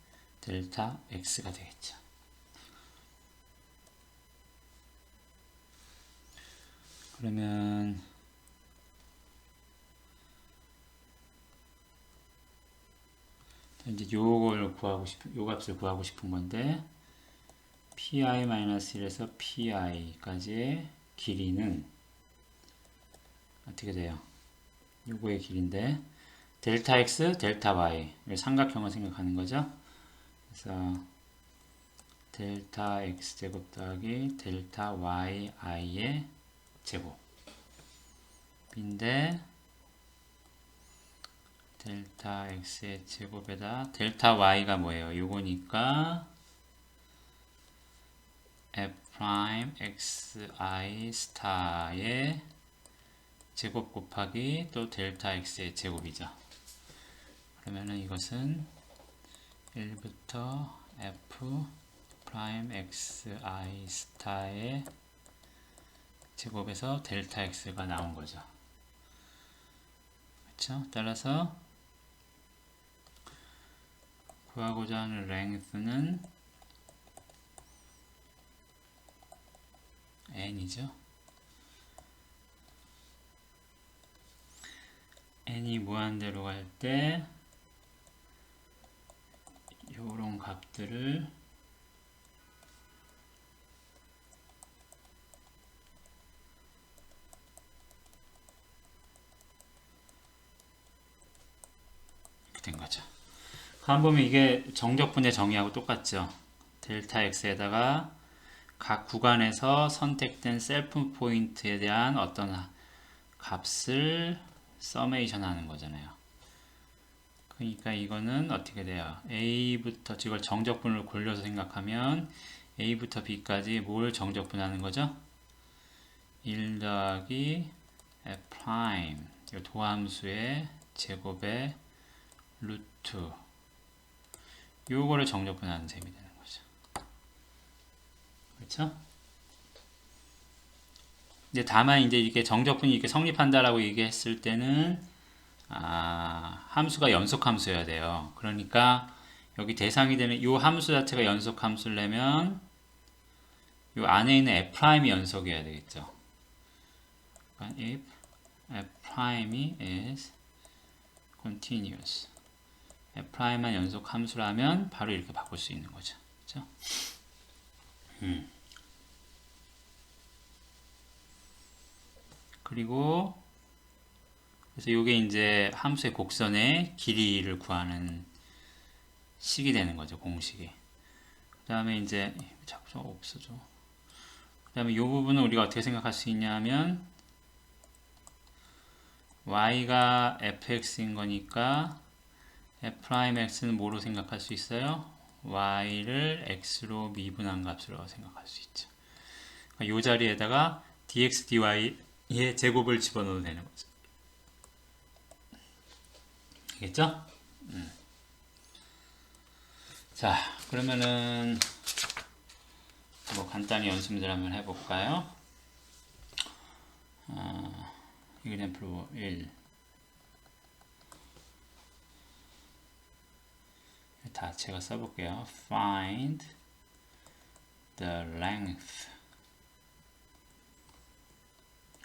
델타 x가 되겠죠. 그러면 이제 요걸 구하고 싶은 요 값을 구하고 싶은 건데 pi-1에서 pi까지의 길이는 어떻게 돼요? 요거의 길인데 델타 x, 델타 y 삼각형을 생각하는 거죠. 그래서 델타 x제곱 더하기 델타 yi의 제곱인데 델타 x의 제곱에다 델타 y가 뭐예요? 요거니까 f' xi 스타의 제곱 곱하기 또 델타 x의 제곱이죠. 그러면은 이것은 1부터 f' xi 스타의 제곱에서 델타 x가 나온 거죠. 그렇죠? 따라서 구하고자 하는 length는 n이죠. n이 무한대로 갈 때 요런 값들을 이렇게 된 거죠. 한 보면 이게 정적분의 정의하고 똑같죠. 델타 x에다가 각 구간에서 선택된 셀프 포인트에 대한 어떤 값을 서메이션 하는 거잖아요. 그러니까 이거는 어떻게 돼요? A부터 이걸 정적분을 골려서 생각하면 A부터 B까지 뭘 정적분하는 거죠? 1 더하기 F' 이 도함수의 제곱의 루트 요거를 정적분하는 셈이 되는 거죠. 그렇죠? 이제 다만 이제 이게 정적분이 이렇게 성립한다라고 얘기했을 때는 함수가 연속 함수여야 돼요. 그러니까 여기 대상이 되는 이 함수 자체가 연속 함수려면 이 안에 있는 F'이 연속이어야 되겠죠. 그러니까 if F'이 is continuous F'만 연속 함수라면 바로 이렇게 바꿀 수 있는 거죠. 그렇죠? 그리고 그래서 이게 이제 함수의 곡선의 길이를 구하는 식이 되는 거죠. 공식이. 그 다음에 이제 자꾸 좀 없어져. 그 다음에 이 부분은 우리가 어떻게 생각할 수 있냐면 y가 fx인 거니까 f'x는 뭐로 생각할 수 있어요? y를 x로 미분한 값으로 생각할 수 있죠. 그러니까 이 자리에다가 dx, dy의 제곱을 집어넣어도 되는 거죠. 알겠죠? 자, 그러면은 뭐 간단히 연습들 한번 해볼까요? example 1 다 제가 써볼게요. Find the length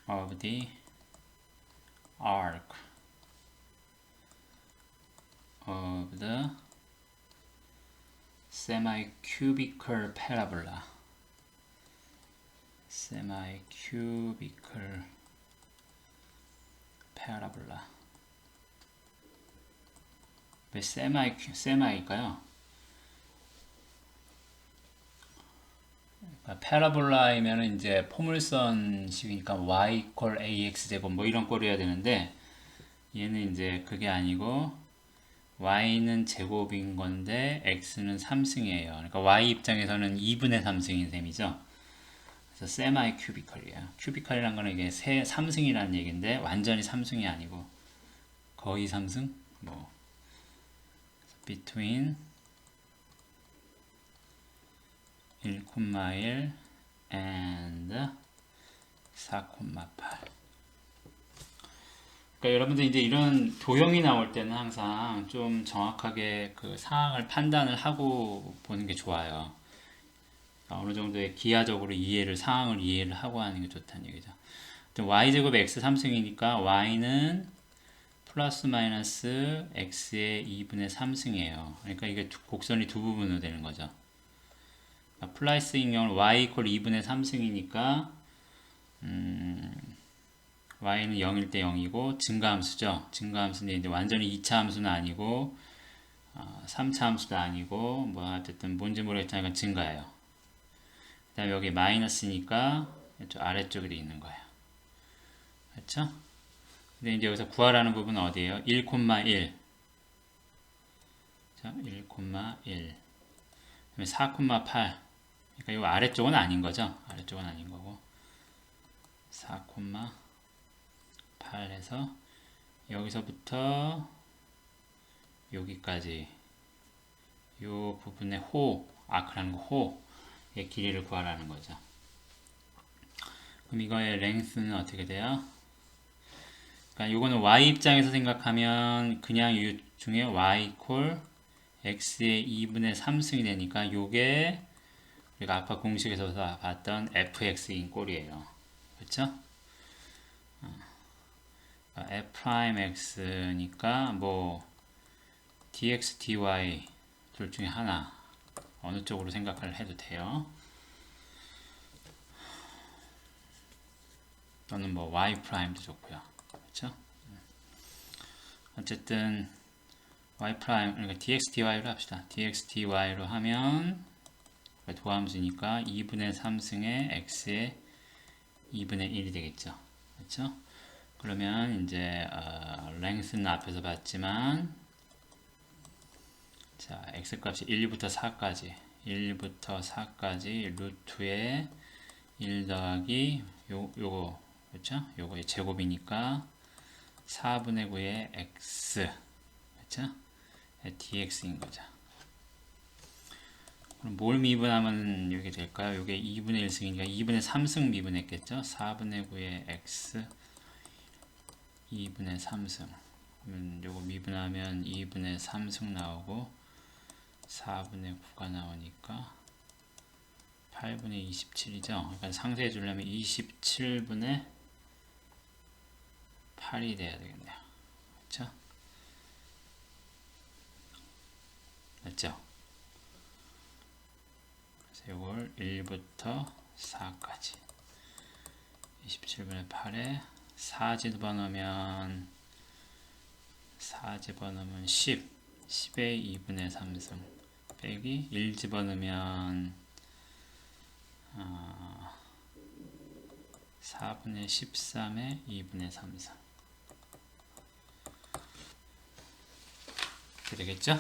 of the arc of the semi-cubical parabola. semi-cubical parabola. 왜 세마일까요? 그러니까 패러볼라이면 이제 포물선식이니까 y equal ax 제곱 뭐 이런 꼴이 해야 되는데 얘는 이제 그게 아니고 y는 제곱인 건데 x는 3승이에요. 그러니까 y 입장에서는 2분의 3승인 셈이죠. 그래서 세마이 큐비컬이에요. 큐비컬이란 거는 이게 3승이라는 얘기인데 완전히 3승이 아니고 거의 3승? 뭐 between 1,1 and 4,8. 그러니까 여러분들 이제 이런 도형이 나올 때는 항상 좀 정확하게 그 상황을 판단을 하고 보는 게 좋아요. 그러니까 어느 정도의 기하적으로 상황을 이해를 하고 하는 게 좋다는 얘기죠. y제곱 x 3승이니까 y는 플러스 마이너스 x의 2분의 3승이에요. 그러니까 이게 곡선이 두 부분으로 되는 거죠. 그러니까 플러스인 경우는 y 이퀄 2분의 3승이니까 y는 0일 때 0이고 증가함수죠. 증가함수인데 이제 완전히 2차 함수는 아니고 3차 함수도 아니고 뭐 어쨌든 뭔지 모르겠지만 증가예요. 다음에 여기 마이너스니까 이쪽 아래쪽에 있는 거예요. 그렇죠? 근데 이제 여기서 구하라는 부분은 어디예요? 1,1. 자, 1,1. 그다음에 4,8. 그러니까 이 아래쪽은 아닌 거죠. 아래쪽은 아닌 거고. 4,8 해서 여기서부터 여기까지 이 부분의 호, 아크라는 거 호의 길이를 구하라는 거죠. 그럼 이거의 랭스는 어떻게 돼요? 그러니까 이거는 y 입장에서 생각하면 그냥 이 중에 y 콜 x의 2분의 3승이 되니까 이게 우리가 아까 공식에서 봤던 fx인 꼴이에요. 그렇죠? f'x니까 뭐 dx, dy 둘 중에 하나 어느 쪽으로 생각을 해도 돼요. 또는 뭐 y'도 좋고요. 그렇죠? 어쨌든 y', 그러니까 dx, dy로 합시다. dx, dy로 하면 도함수니까 2분의 3승의 x의 2분의 1이 되겠죠. 그렇죠? 그러면 이제 length는 앞에서 봤지만 자, x 값이 1부터 4까지 1부터 4까지 루트에 1 더하기 요거 그렇죠? 요거의 제곱이니까 4분의 9의 x 그렇죠? dx인 거죠. 그럼 뭘 미분하면 이게 될까요? 이게 2분의 1승이니까 2분의 3승 미분했겠죠? 4분의 9의 x 2분의 3승 그러면 요거 미분하면 2분의 3승 나오고 4분의 9가 나오니까 8분의 27이죠. 그러니까 상세해 주려면 27분의 8이 돼야 되겠네요. 그렇죠? 맞죠? 그래서 이걸 1부터 4까지 27분의 8에 4 집어넣으면 10 10의 2분의 3승 빼기 1 집어넣으면 4분의 13의 2분의 3승 이렇게 되겠죠?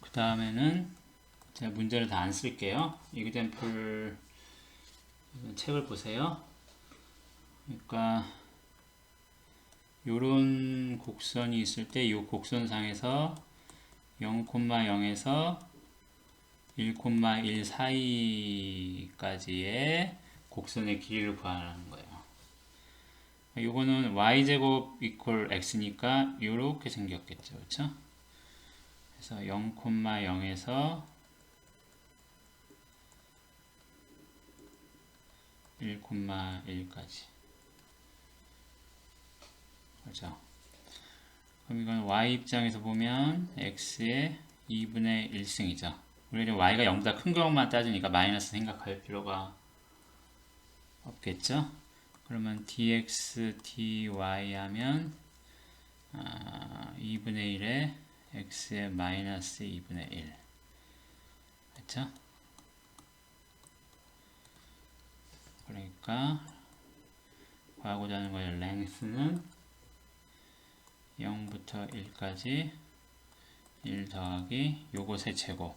그 다음에는 제가 문제를 다 안 쓸게요. 이그젠플 책을 보세요. 그러니까 요런 곡선이 있을 때 이 곡선상에서 0,0에서 1,1 사이까지의 곡선의 길이를 구하라는 거예요. 요거는 y제곱 이퀄 x니까 요렇게 생겼겠죠. 그렇죠? 그래서 0,0에서 1,1까지 그렇죠? 그럼 이건 y 입장에서 보면 x의 2분의 1승이죠. 우리가 y가 0보다 큰 경우만 따지니까 마이너스 생각할 필요가 없겠죠? 그러면 dx, dy 하면 2분의 1에 x의 마이너스 2분의 1 그렇죠? 그러니까 구하고자 하는 거의 length는 0부터 1까지 1 더하기 요것의 제곱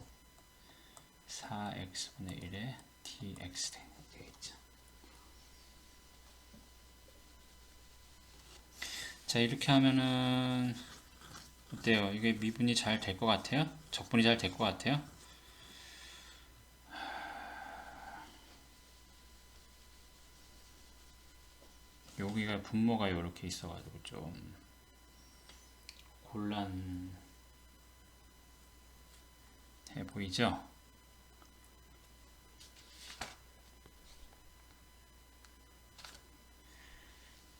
4x분의 1의 dx 되겠죠. 자, 이렇게 하면은 어때요? 이게 미분이 잘 될 것 같아요? 적분이 잘 될 것 같아요? 여기가 분모가 이렇게 있어가지고 좀 곤란해 보이죠?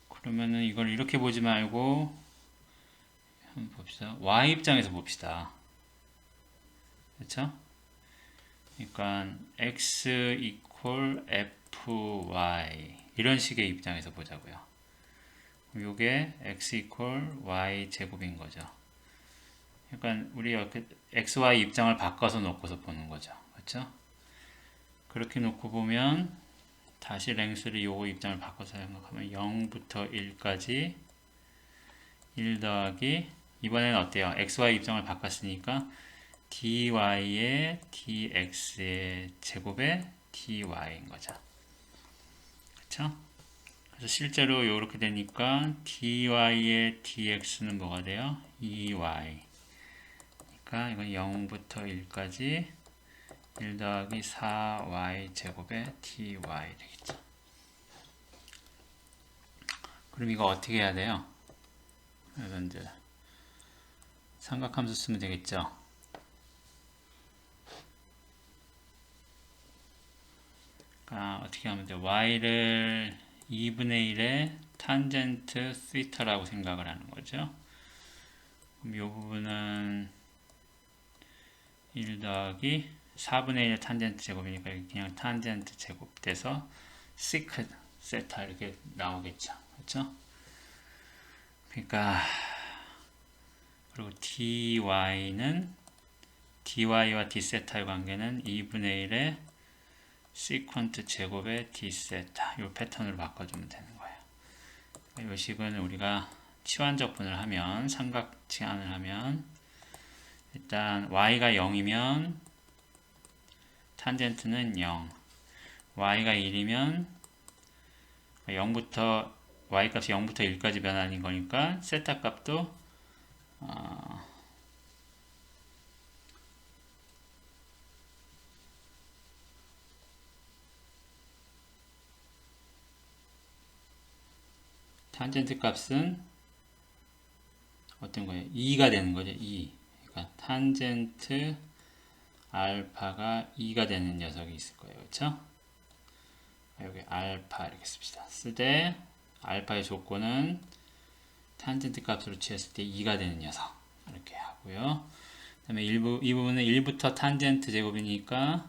그러면은 이걸 이렇게 보지 말고 한번 봅시다. y 입장에서 봅시다. 그렇죠? 그러니까 x equal fy 이런 식의 입장에서 보자고요. 요게 x equal y 제곱인 거죠. 그러니까 우리 이렇게 x, y 입장을 바꿔서 놓고서 보는 거죠. 그렇죠? 그렇게 놓고 보면 다시 랭스를 요거 입장을 바꿔서 생각하면 0부터 1까지 1 더하기 이번에는 어때요? x, y 입장을 바꿨으니까 dy의 dx의 제곱의 dy인 거죠. 그쵸? 그래서 실제로 이렇게 되니까 dy의 dx는 뭐가 돼요? 2y. 그러니까 이건 0부터 1까지 1 더하기 4y 제곱의 dy 되겠죠. 그럼 이거 어떻게 해야 돼요? 여러분들 삼각함수 쓰면 되겠죠. 그러니까 어떻게 하면 돼요? y를 2분의 1의 탄젠트 θ라고 생각을 하는 거죠. 그럼 이 부분은 1 더하기 4분의 1의 탄젠트 제곱이니까 그냥 탄젠트 제곱 돼서 시크 세타 이렇게 나오겠죠. 그렇죠? 그러니까 그리고 dy는 dy와 d세타의 관계는 2분의 1의 시퀀트 제곱의 d세타 이 패턴으로 바꿔주면 되는 거예요. 이 식은 우리가 치환적 분을 하면 삼각 치환을 하면 일단 y가 0이면 탄젠트는 0, y가 1이면 0부터 y 값이 0부터 1까지 변하는 거니까 세타 값도 탄젠트 값은 어떤 거예요? 2가 되는 거죠. 2. 그러니까 탄젠트 알파가 2가 되는 녀석이 있을 거예요. 그렇죠? 여기 알파 이렇게 씁시다. 쓰되 알파의 조건은 탄젠트 값으로 취했을 때 2가 되는 녀석 이렇게 하고요. 그 다음에 이 부분은 1부터 탄젠트 제곱이니까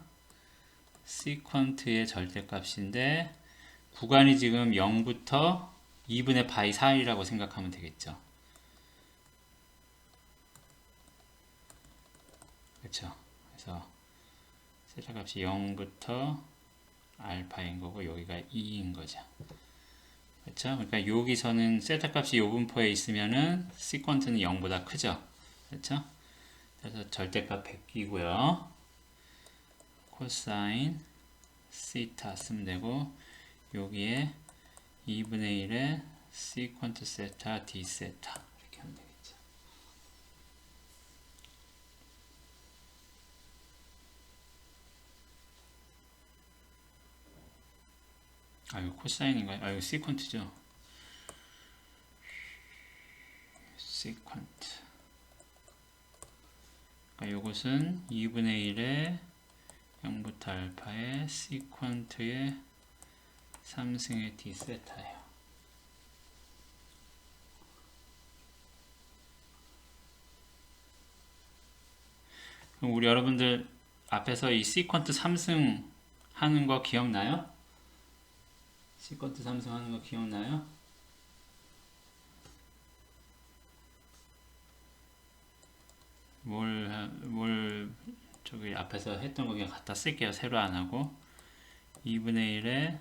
시퀀트의 절대값인데 구간이 지금 0부터 2분의 파이 사이라고 생각하면 되겠죠. 그렇죠. 그래서 세타 값이 0부터 알파인 거고 여기가 2인 거죠. 그렇죠? 그러니까 여기서는 세타 값이 요 분포에 있으면은 시퀀트는 0보다 크죠. 그렇죠? 그래서 절대값 100이고요. 코사인 시타 쓰면 되고 여기에 2분의 1의 시퀀트 세타 d 세타 이렇게 하면 되겠죠. 이거 코사인인가요? 이거 시퀀트죠. 시퀀트. 그러니까 이것은 2분의 1의 0부터 알파의 시퀀트의 3승의 d 세타예요. 그럼 우리 여러분들 앞에서 이 시퀀트 3승 하는 거 기억나요? 시퀀트 3승 하는 거 기억나요? 뭘 저기 앞에서 했던 거 그냥 갖다 쓸게요. 새로 안 하고 2분의 1의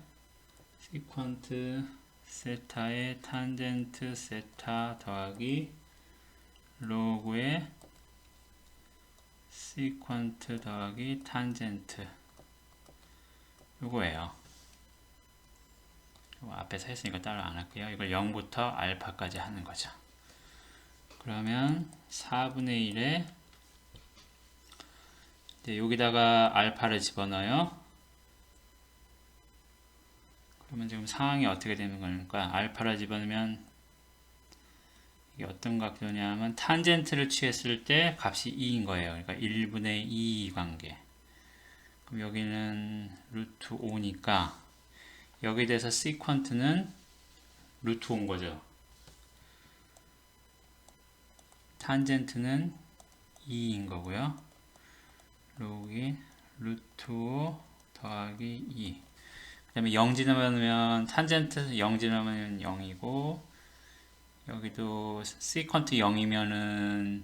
시퀀트 세타의 탄젠트 세타 더하기 로그의 시퀀트 더하기 탄젠트 요거예요. 앞에서 했으니까 따로 안 할게요. 이걸 0부터 알파까지 하는 거죠. 그러면 4분의 1에 여기다가 알파를 집어넣어요. 그러면 지금 상황이 어떻게 되는 거니까 알파를 집어넣으면 이게 어떤 각도냐면 탄젠트를 취했을 때 값이 2인 거예요. 그러니까 1분의 2 관계. 그럼 여기는 루트 5니까 여기에 대해서 시퀀트는 루트 5인 거죠. 탄젠트는 2인 거고요. 로그인 루트 5 더하기 2. 그 다음에 0 지나면 탄젠트 0 지나면 0이고, 여기도 시컨트 0이면은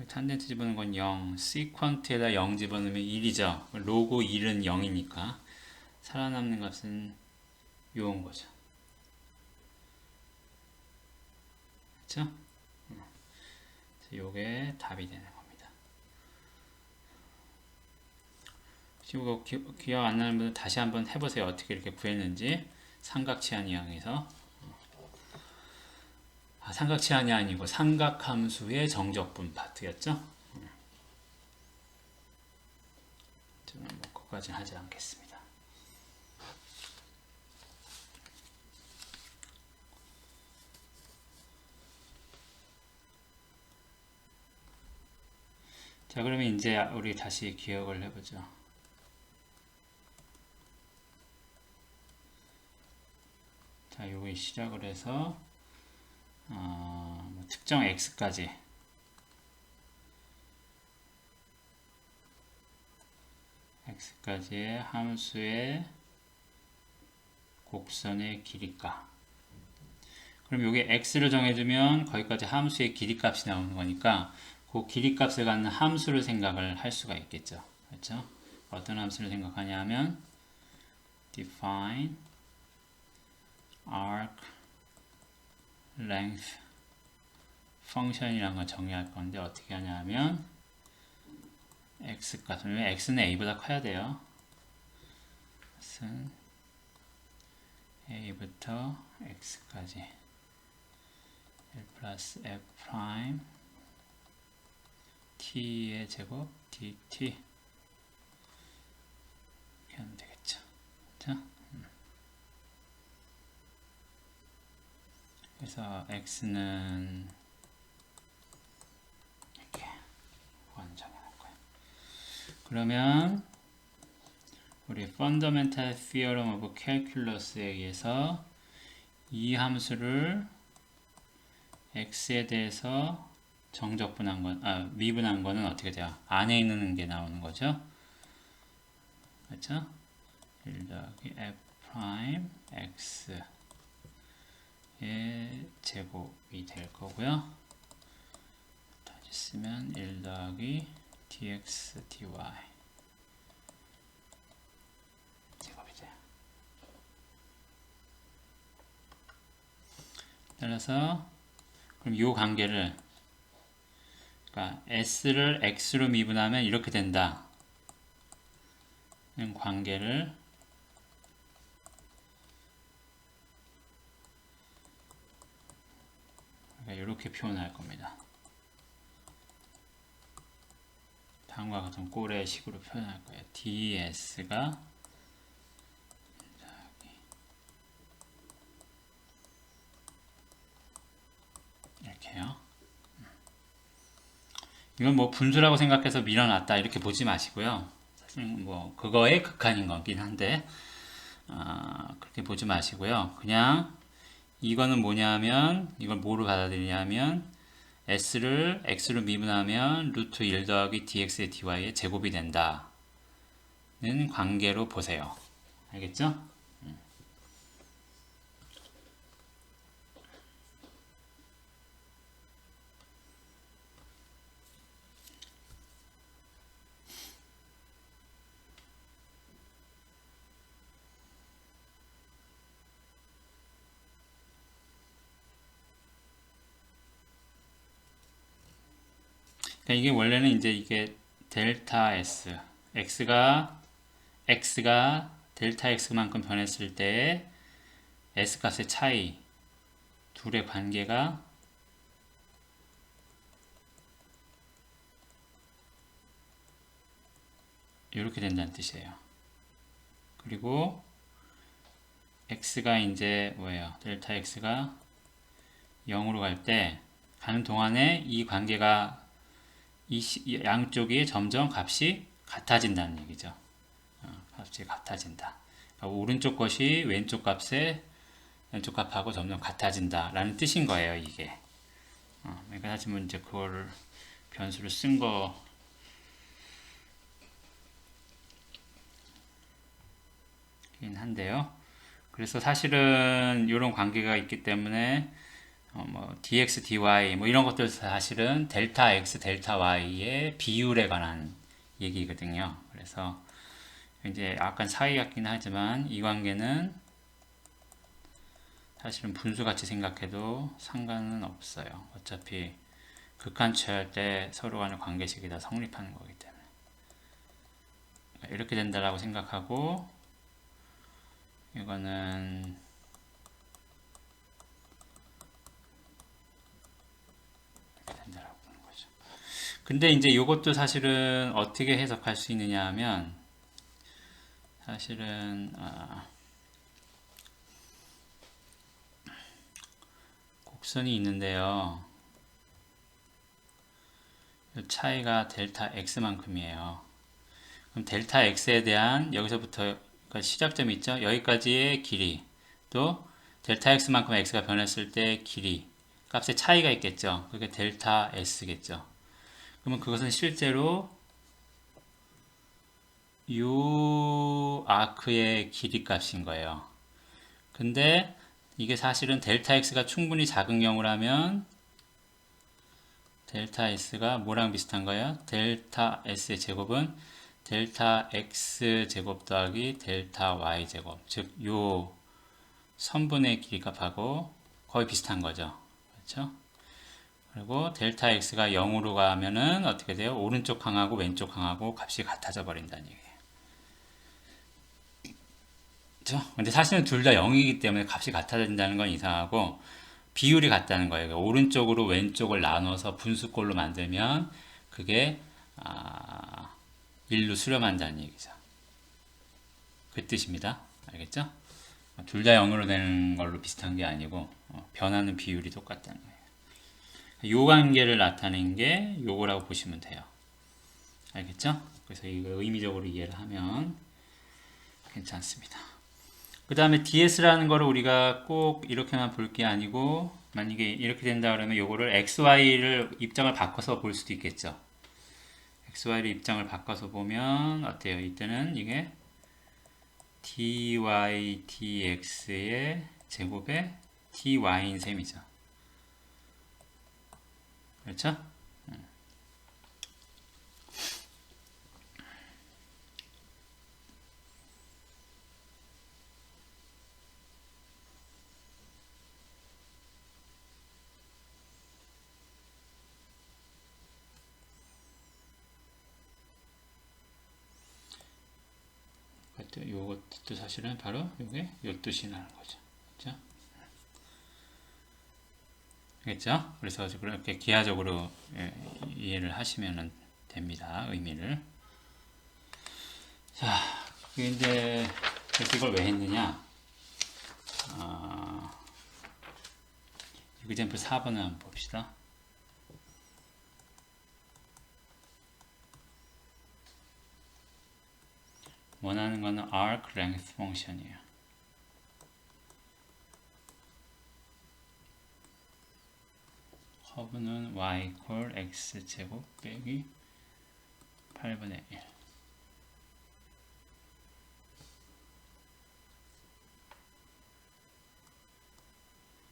탄젠트 집어넣은 건 0, 시퀀트에다 0 집어넣으면 1이죠. 로그 1은 0이니까 살아남는 값은 요온 거죠. 그쵸? 요게 답이 되는 겁니다. 이거 기억 안 나는 분들 다시 한번 해보세요. 어떻게 이렇게 구했는지. 삼각치환 이항에서 삼각치환이 아니고 삼각함수의 정적분 파트였죠. 저는 뭐 그것까지는 하지 않겠습니다. 자, 그러면 이제 우리 다시 기억을 해보죠. 자, 요거 시작을 해서 뭐 특정 x까지 x까지의 함수의 곡선의 길이가. 그럼 요게 x를 정해주면 거기까지 함수의 길이값이 나오는 거니까 그 길이값을 갖는 함수를 생각을 할 수가 있겠죠. 그렇죠? 어떤 함수를 생각하냐면 define arc length 펑션이라는 걸 정의할 건데 어떻게 하냐면 x값은 x는 a보다 커야 돼요. x는 a부터 x까지 1 플러스 f 프라임 t의 제곱 dt 이렇게 하면 되겠죠. 자, 그래서 x는 이렇게 정해놓을 거예요. 그러면 우리 Fundamental Theorem of Calculus에 의해서 이 함수를 x에 대해서 정적분한 건, 미분한 거는 어떻게 돼요? 안에 있는 게 나오는 거죠. 그렇죠? 1 더하기 f 프라임 x의 제곱이 될 거고요. 다시 쓰면 1 더하기 dx dy 제곱이 돼요. 따라서 그럼 이 관계를, 그러니까 s를 x로 미분하면 이렇게 된다 는 관계를 이렇게 표현할 겁니다. 다음과 같은 꼴의 식으로 표현할 거예요. ds가 이렇게요. 이건 뭐 분수라고 생각해서 밀어놨다 이렇게 보지 마시고요. 사실 뭐 그거의 극한인 거긴 한데 그렇게 보지 마시고요. 그냥 이거는 뭐냐면 이걸 뭐로 받아들이냐면 s를 x로 미분하면 루트 1 더하기 dx의 dy의 제곱이 된다는 관계로 보세요. 알겠죠? 그러니까 이게 원래는 이제 이게 델타 s, x가 델타 x만큼 변했을 때 s 값의 차이, 둘의 관계가 이렇게 된다는 뜻이에요. 그리고 x가 이제 뭐예요? 델타 x가 0으로 갈 때 가는 동안에 이 관계가 이 양쪽이 점점 값이 같아진다는 얘기죠. 값이 같아진다. 오른쪽 것이 왼쪽 값하고 점점 같아진다 라는 뜻인 거예요, 이게. 그러니까 하지만 이제 그거를 변수를 쓴 거긴 한데요. 그래서 사실은 이런 관계가 있기 때문에 뭐 dx, dy 뭐 이런 것들 사실은 델타 x, 델타 y의 비율에 관한 얘기거든요. 그래서 이제 약간 차이 같긴 하지만 이 관계는 사실은 분수같이 생각해도 상관은 없어요. 어차피 극한 취할 때 서로 간의 관계식이 다 성립하는 거기 때문에 이렇게 된다라고 생각하고 이거는 이렇게 된다라고 보는 거죠. 근데 이제 이것도 사실은 어떻게 해석할 수 있느냐 하면 사실은 곡선이 있는데요. 이 차이가 델타 x만큼이에요. 그럼 델타 x에 대한 여기서부터 시작점이 있죠. 여기까지의 길이 또 델타 x만큼 x가 변했을 때 길이 값의 차이가 있겠죠. 그게 델타 s겠죠. 그러면 그것은 실제로 이 아크의 길이 값인 거예요. 근데 이게 사실은 델타 x가 충분히 작은 경우라면 델타 s가 뭐랑 비슷한 거예요? 델타 s의 제곱은 델타 x 제곱 더하기 델타 y 제곱, 즉 요 선분의 길이 값하고 거의 비슷한 거죠. 그렇죠? 그리고 델타 x가 0으로 가면은 어떻게 돼요? 오른쪽 항하고 왼쪽 항하고 값이 같아져 버린다는 얘기예요. 그렇죠? 근데 사실은 둘 다 0이기 때문에 값이 같아진다는 건 이상하고 비율이 같다는 거예요. 그러니까 오른쪽으로 왼쪽을 나눠서 분수꼴로 만들면 그게 1로 수렴한다는 얘기죠. 그 뜻입니다. 알겠죠? 둘 다 0으로 되는 걸로 비슷한 게 아니고 변하는 비율이 똑같다는 거예요. 요 관계를 나타낸 게 요거라고 보시면 돼요. 알겠죠? 그래서 이거 의미적으로 이해를 하면 괜찮습니다. 그 다음에 ds라는 거를 우리가 꼭 이렇게만 볼 게 아니고 만약에 이렇게 된다 그러면 요거를 xy를 입장을 바꿔서 볼 수도 있겠죠. xy를 입장을 바꿔서 보면 어때요? 이때는 이게 dy dx의 제곱에 dy인 셈이죠. 그렇죠? 요것도 사실은 바로 요게 요 뜻이 나는 거죠. 그렇죠? 알겠죠? 그래서 그렇게 기하적으로 이해를 하시면 됩니다. 의미를. 자, 이제 그래서 이걸 왜 했느냐? example 4번을 한번 봅시다. 원하는 거는 arc length 펑션이에요. 커브는 y equal x 제곱 빼기 8분의 1.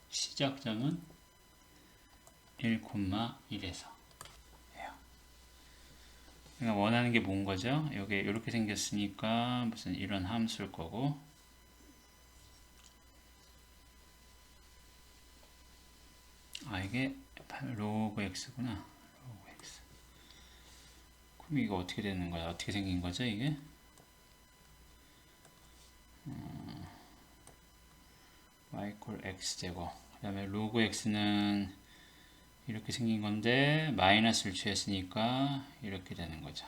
시작점은 1,1에서 그러니까 원하는 게 뭔 거죠? 여기 이렇게 생겼으니까 무슨 이런 함수일 거고 이게 로그 x구나. 로그 x. 그럼 이거 어떻게 되는 거야? 어떻게 생긴 거죠, 이게? y equal x 제곱. 그 다음에 로그 x는 이렇게 생긴 건데 마이너스를 취했으니까 이렇게 되는 거죠.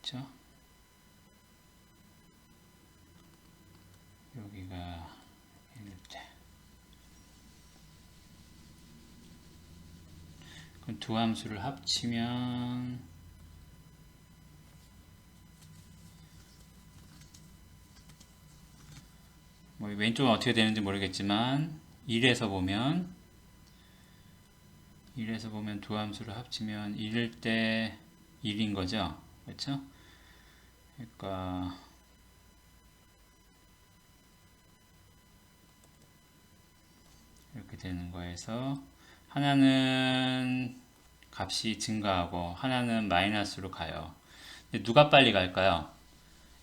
그렇죠? 여기가 이렇게. 그럼 두 함수를 합치면 뭐 왼쪽은 어떻게 되는지 모르겠지만 1에서 보면 두 함수를 합치면 1일 때 1인 거죠. 그렇죠? 그러니까 이렇게 되는 거에서 하나는 값이 증가하고 하나는 마이너스로 가요. 근데 누가 빨리 갈까요?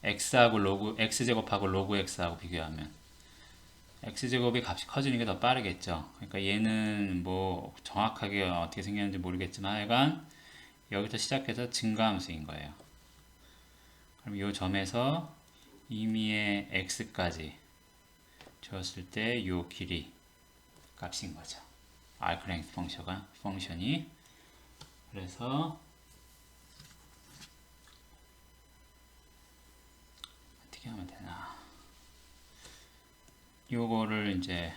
x하고 로그 x제곱하고 로그 x하고 비교하면 x제곱이 값이 커지는 게 더 빠르겠죠. 그러니까 얘는 뭐 정확하게 어떻게 생겼는지 모르겠지만 하여간 여기서 시작해서 증가함수인 거예요. 그럼 이 점에서 임의의 x까지 줬을 때 이 길이 값인 거죠. 알크랭스 펑션이. 그래서 어떻게 하면 되나? 요거를 이제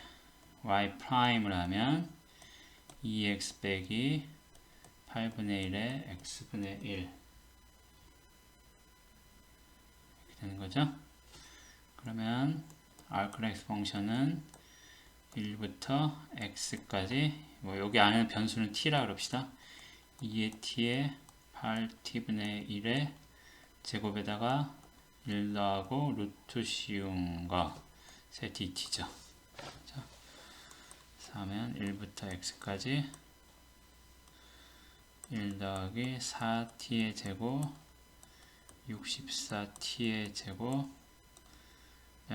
y 프라임을 하면 2x 빼기 8분의 1에 x분의 1 이렇게 되는 거죠. 그러면 arclength 펑션은 1부터 x까지, 뭐 여기 안에 변수는 t라 그럽시다. 2의 t에 8t분의 1의 제곱에다가 1 더하고 루트 씌운 거 세 dt죠. 자, 하면 1부터 x까지 1 더하기 4t의 제곱 64t의 제곱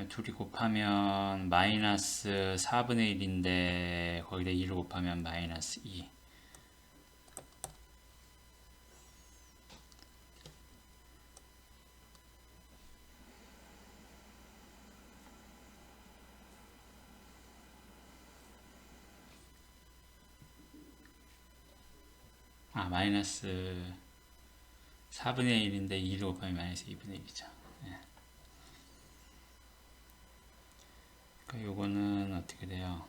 둘이 곱하면 마이너스 4분의 1인데 거기다 2를 곱하면 마이너스 2. 마이너스 4분의 1인데 2를 곱하면 마이너스 2분의 1이죠. 네. 그러니까 요거는 어떻게 돼요?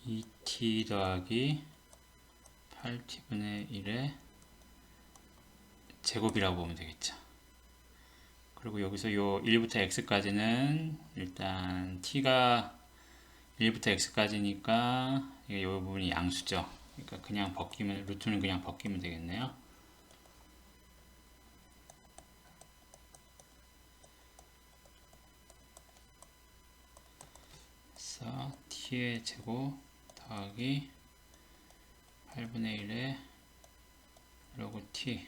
2t 더하기 8t분의 1의 제곱이라고 보면 되겠죠. 그리고 여기서 요 1부터 x까지는 일단 t가 1부터 x까지니까 이 부분이 양수죠. 그러니까 그냥 벗기면, 루트는 그냥 벗기면 되겠네요. 그래서 t의 제곱 더하기 8분의 1의 로그 t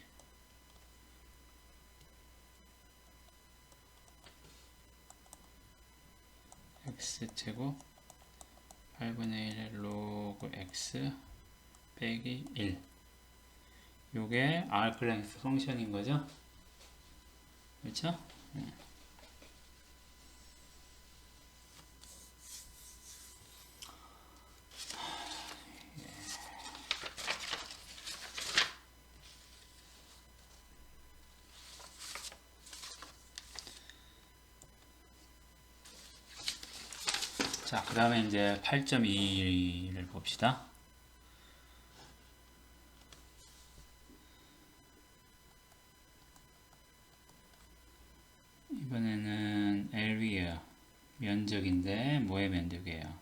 x제곱 8분의 1의 로그 x 빼기 1. 요게 arclength 펑션인 거죠. 그렇죠? 자, 그 다음에 이제 8.2를 봅시다. 이번에는 area 면적인데 뭐의 면적이에요?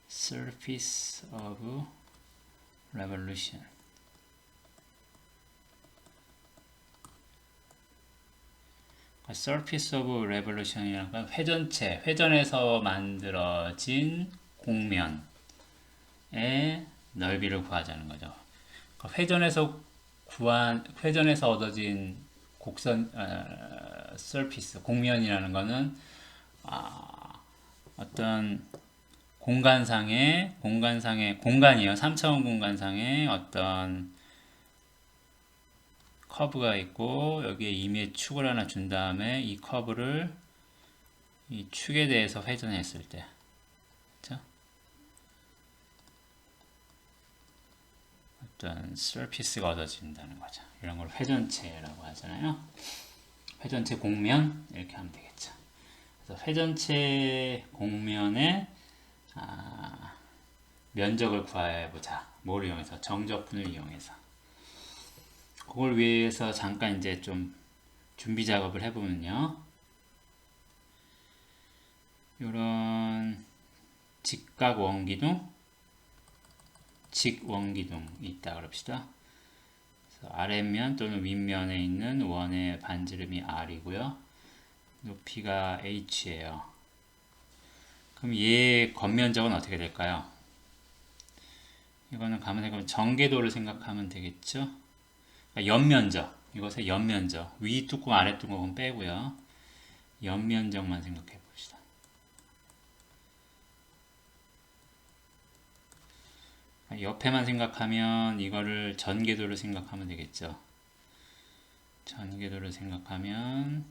surface of revolution. surface of revolution이란 건 회전에서 만들어진 공면의 넓이를 구하자는 거죠. 회전에서 얻어진 곡선, surface, 공면이라는 거는 어떤 공간이에요. 3차원 공간상의 어떤 커브가 있고 여기에 임의의 축을 하나 준 다음에 이 커브를 이 축에 대해서 회전했을 때, 그렇죠? 어떤 서피스가 얻어진다는 거죠. 이런 걸 회전체라고 하잖아요. 회전체 공면 이렇게 하면 되겠죠. 그래서 회전체 공면의 면적을 구해보자. 뭘 이용해서? 정적분을 이용해서. 그걸 위해서 잠깐 이제 좀 준비 작업을 해보면요. 요런 직각 원기둥, 직원기둥이 있다 그럽시다. 그래서 아랫면 또는 윗면에 있는 원의 반지름이 R이고요. 높이가 H예요. 그럼 얘 겉면적은 어떻게 될까요? 이거는 가만히 전개도를 생각하면 되겠죠? 그러니까 옆면적, 이것의 옆면적, 위 뚜껑, 아래 뚜껑은 빼고요. 옆면적만 생각해 봅시다. 옆에만 생각하면 이거를 전개도를 생각하면 되겠죠. 전개도를 생각하면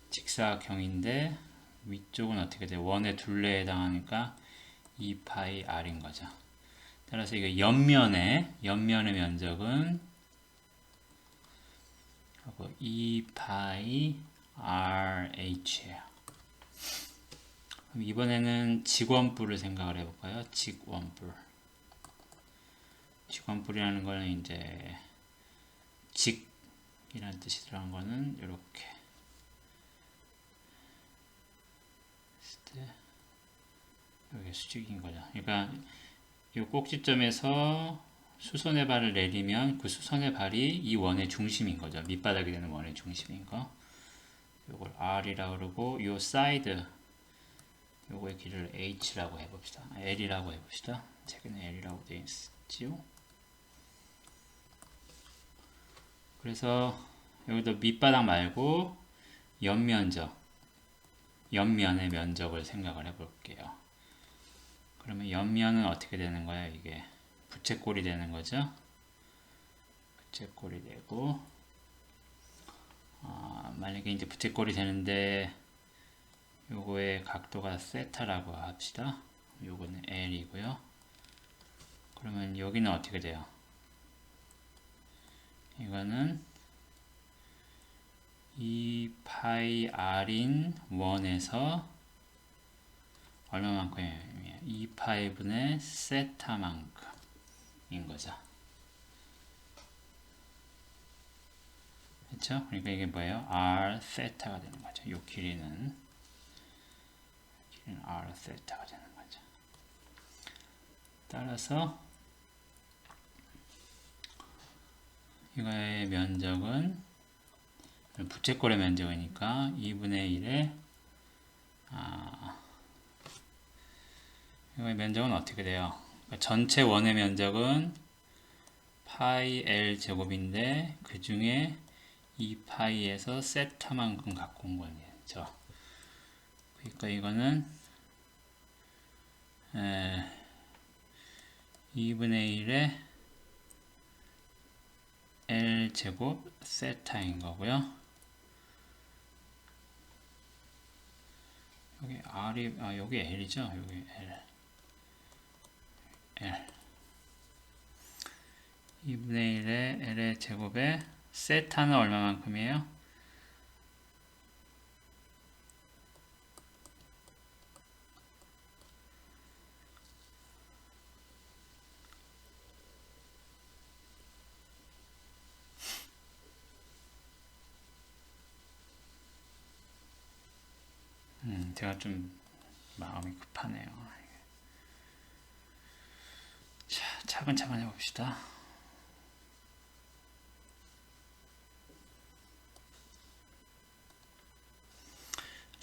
직사각형인데 위쪽은 어떻게 돼요? 원의 둘레에 해당하니까 2파이 r인 거죠. 따라서 이거 옆면의 면적은 2파이 rh예요. 그럼 이번에는 직원뿔을 생각을 해볼까요? 직원뿔이라는 거는 이제 직이라는 뜻이 들어간 거는 이렇게 여기 수직인 거죠. 그러니까 이 꼭지점에서 수선의 발을 내리면 그 수선의 발이 이 원의 중심인 거죠. 밑바닥이 되는 원의 중심인 거. 요걸 R이라고 그러고 요 사이드 요거의 길이를 H라고 해봅시다. L이라고 해봅시다. 책에는 L이라고 되어 있지요. 그래서 여기도 밑바닥 말고 옆면적, 옆면의 면적을 생각을 해볼게요. 그러면 옆면은 어떻게 되는 거야? 이게 부채꼴이 되는 거죠. 부채꼴이 되고 만약에 이제 부채꼴이 되는데 요거의 각도가 세타라고 합시다. 요거는 L이고요. 그러면 여기는 어떻게 돼요? 이거는 2파이 r인 원에서 얼마만큼이에요? 2파이 분의 세타만큼인 거죠. 그렇죠? 그러니까 이게 뭐예요? r 세타가 되는 거죠. 요 길이는 r 세타가 되는 거죠. 따라서 이거의 면적은 부채꼴의 면적이니까 2분의 1에 이거의 면적은 어떻게 돼요? 그러니까 전체 원의 면적은 파이 L 제곱인데 그 중에 2파이에서 세타만큼 갖고 온 거죠. 그러니까 이거는 2분의 1에 L 제곱 세타인 거고요. 여기 R이, 여기 L이죠. 여기 L. 2분의 1에 L의 제곱에 세타는 얼마만큼이에요? 제가 좀 마음이 급하네요. 자, 차근차근 해봅시다.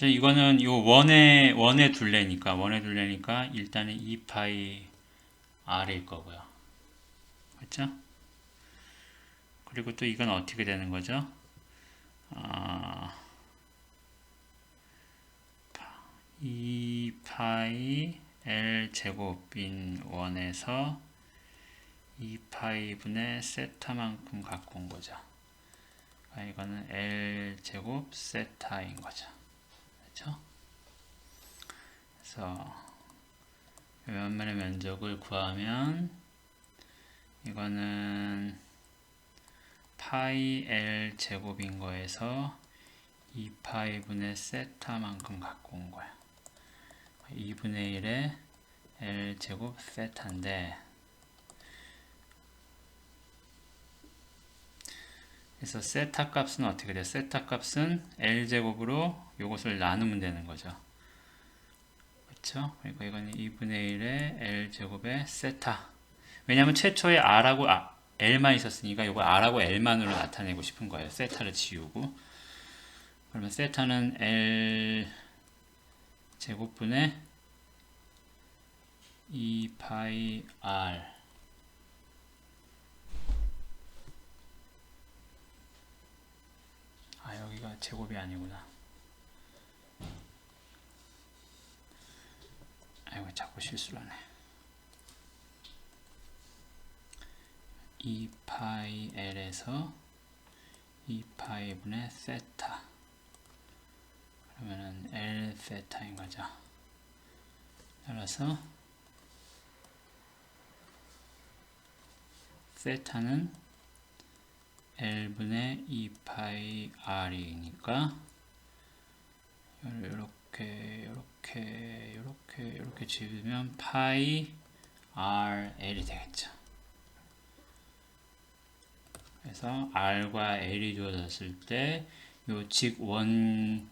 이거는 요 원의 둘레니까 일단은 2파이 r일 거고요. 그렇죠? 그리고 또 이건 어떻게 되는 거죠? 2파이 L 제곱인 원에서 2파이 분의 세타만큼 갖고 온 거죠. 이거는 L 제곱 세타인 거죠. 그렇죠? 그래서 옆면의 면적을 구하면 이거는 파이 L 제곱인 거에서 2파이 분의 세타만큼 갖고 온 거야. 2분의 1에 L 제곱 세타인데 그래서 세타 값은 어떻게 돼요? 세타 값은 L제곱으로 이것을 나누면 되는 거죠. 그렇죠? 그러니까 이건 2분의 1의 L제곱의 세타. 왜냐하면 최초에 R하고 L만 있었으니까 이거 R하고 L만으로 나타내고 싶은 거예요. 세타를 지우고. 그러면 세타는 L 제곱분의 2파이 R. 여기가 제곱이 아니구나. 아이고, 자꾸 실수를 하네. 2파이 L에서 2파이분의 세타. 그러면은 L 세타인 거죠. 따라서 세타는 L분의 2파이 R이니까 이렇게 집으면 파이 RL이 되겠죠. 그래서 R과 L이 주어졌을 때 요 직원뿔의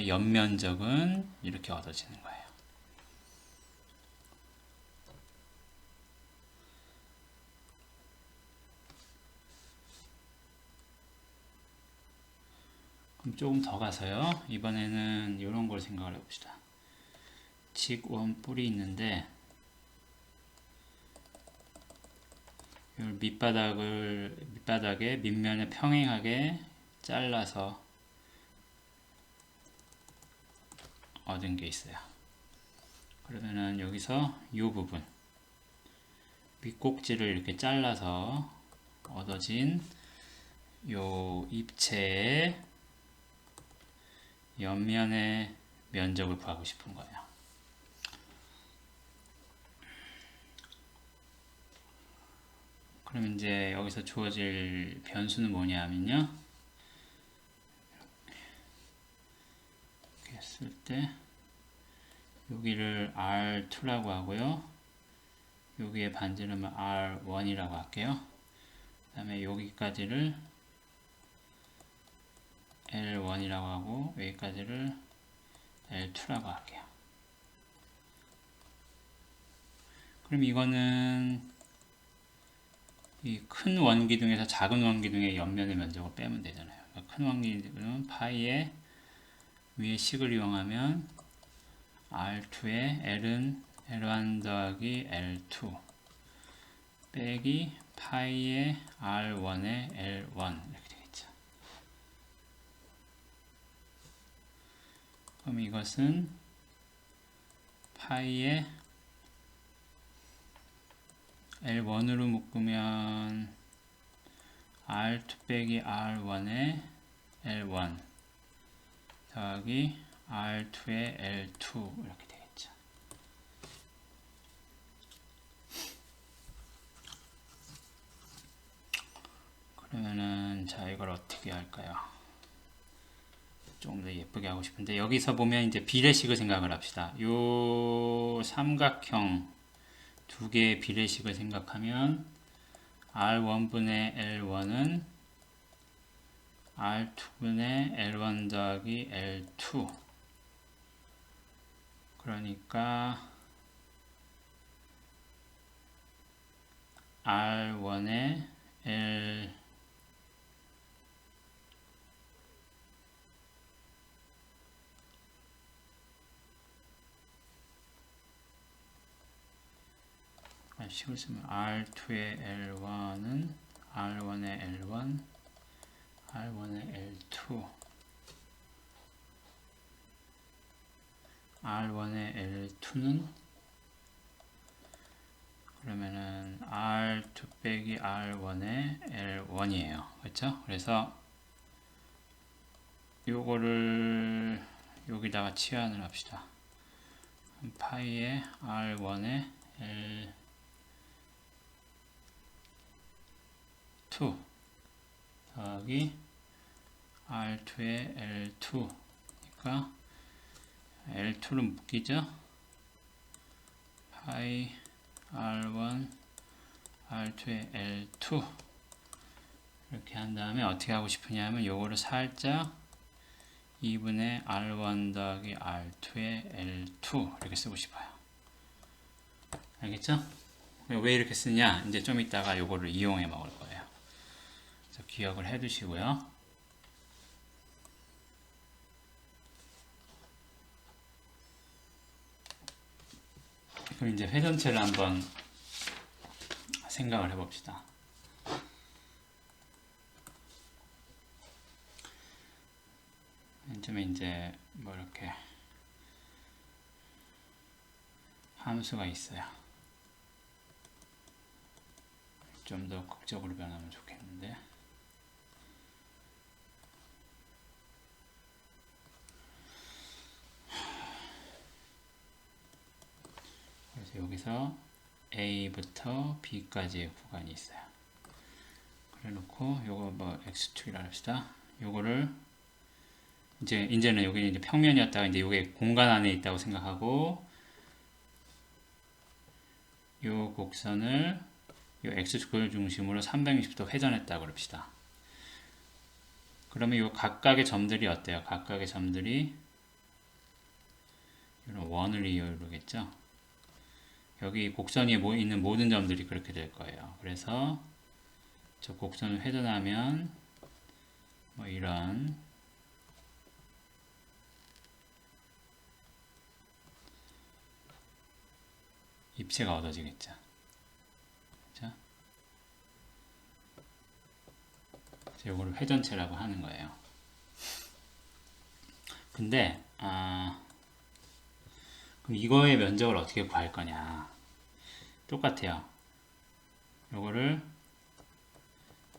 옆면적은 이렇게 얻어지는 거예요. 그럼 조금 더 가서요. 이번에는 이런 걸 생각을 해봅시다. 직원뿔이 있는데 밑바닥에 밑면에 평행하게 잘라서 얻은 게 있어요. 그러면은 여기서 이 부분 밑꼭지를 이렇게 잘라서 얻어진 요 입체의 옆면의 면적을 구하고 싶은 거예요. 그럼 이제 여기서 주어질 변수는 뭐냐면요. 이렇게 했을 때 여기를 R2라고 하고요. 여기에 반지름을 R1이라고 할게요. 그 다음에 여기까지를 L1이라고 하고 여기까지를 L2라고 할게요. 그럼 이거는 이 큰 원기둥에서 작은 원기둥의 옆면의 면적을 빼면 되잖아요. 그러니까 큰 원기둥은 파이의 위에 식을 이용하면 R2의 L은 L1 더하기 L2 빼기 파이의 R1의 L1 이렇게 되겠죠. 그럼 이것은 파이의 L1으로 묶으면 R2 빼기 R1의 L1 더하기 R2의 L2 이렇게 되겠죠. 그러면은 자 이걸 어떻게 할까요? 조금 더 예쁘게 하고 싶은데 여기서 보면 이제 비례식을 생각을 합시다. 요 삼각형 두 개의 비례식을 생각하면 R1분의 L1은 R2분의 L1 더하기 L2 그러니까 R1의 L 식을 쓰면 R2의 L1은 R1의 L1 R1의 L2 R1의 L2는 그러면은 R2 빼기 R1의 L1이에요. 그렇죠? 그래서 요거를 여기다가 치환을 합시다. 파이의 R1의 L2 더하기 R2의 L2 그러니까 L2를 묶이죠? 파이 R1 R2의 L2 이렇게 한 다음에 어떻게 하고 싶으냐면 요거를 살짝 2분의 R1 더하기 R2의 L2 이렇게 쓰고 싶어요. 알겠죠? 왜 이렇게 쓰냐? 이제 좀 이따가 요거를 이용해 먹을 거예요. 그래서 기억을 해 두시고요. 그럼 이제 회전체를 한번 생각을 해 봅시다. 맨 처음에 이제 뭐 이렇게 함수가 있어요. 좀 더 극적으로 변하면 좋겠는데. 그래서 여기서 A부터 B까지의 구간이 있어요. 그래 놓고 요거 뭐 X2라 합시다. 요거를 이제는 여기 이제 평면이었다가 이제 요게 공간 안에 있다고 생각하고 요 곡선을 요 X축을 중심으로 360도 회전했다고 그럽시다. 그러면 요 각각의 점들이 어때요? 각각의 점들이 이런 원을 이루겠죠? 여기 곡선 위에 있는 모든 점들이 그렇게 될 거예요. 그래서 저 곡선을 회전하면 뭐 이런 입체가 얻어지겠죠. 그렇죠? 이거를 회전체라고 하는 거예요. 근데 그럼 이거의 면적을 어떻게 구할 거냐? 똑같아요. 요거를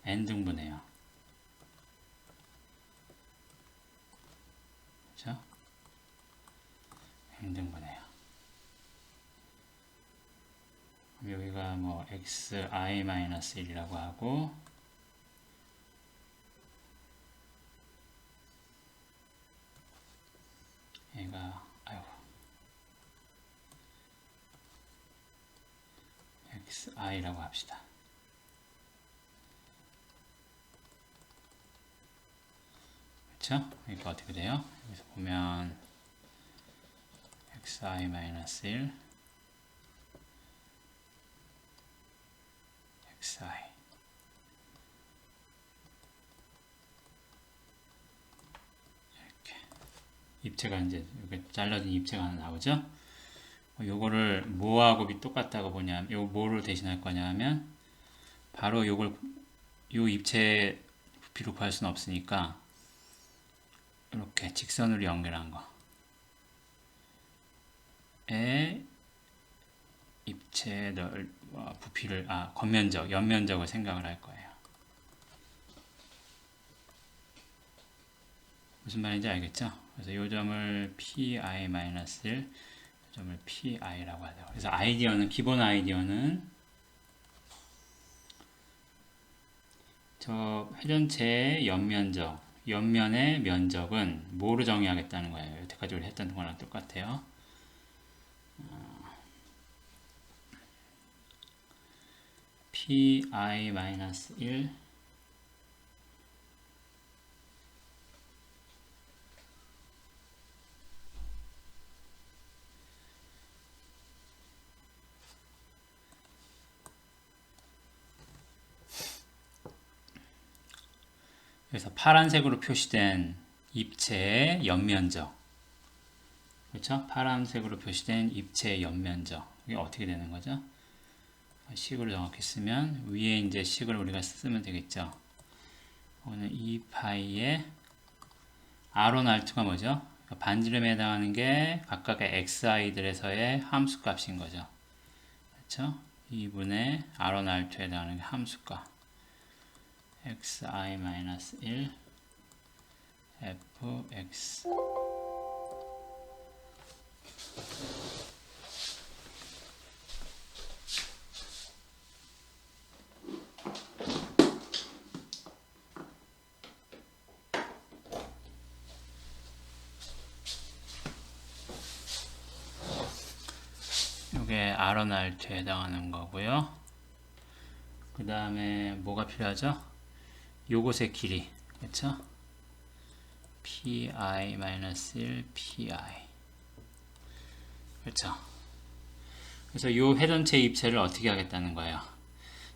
n등분해요. 그렇죠? n등분해요. 여기가 뭐 xi-1이라고 하고 얘가 xi라고 합시다. 그렇죠? 이거 어떻게 돼요? 여기서 보면 xi-1 xi 이렇게 입체가 이제 이렇게 잘라진 입체가 하나 나오죠? 요거를 뭐하고 똑같다고 보냐면 요 뭐를 대신할 거냐면 바로 요걸 요 입체 부피로 구할 수는 없으니까 이렇게 직선으로 연결한 거에 입체 부피를 겉면적, 옆면적을 생각을 할 거예요. 무슨 말인지 알겠죠? 그래서 요 점을 pi-1, 점을 pi라고 하죠. 그래서 기본 아이디어는 저 회전체의 옆면의 면적은 뭐로 정의하겠다는 거예요. 여태까지 우리 했던 거랑 똑같아요. pi-1 그래서 파란색으로 표시된 입체의 옆면적, 그렇죠? 파란색으로 표시된 입체의 옆면적, 이게 어떻게 되는 거죠? 식으로 정확히 쓰면 위에 이제 식을 우리가 쓰면 되겠죠. 오늘 2파이의 R1, R2가 뭐죠? 반지름에 해당하는 게 각각의 xi들에서의 함수값인 거죠. 그렇죠? 2분의 R1, R2에 해당하는 게 함수값. xi-1 fx 이게 R1, R2에 해당하는 거고요. 그 다음에 뭐가 필요하죠? 요것의 길이, 그쵸? pi-1 pi, 그렇죠? 그래서 이 회전체 입체를 어떻게 하겠다는 거예요?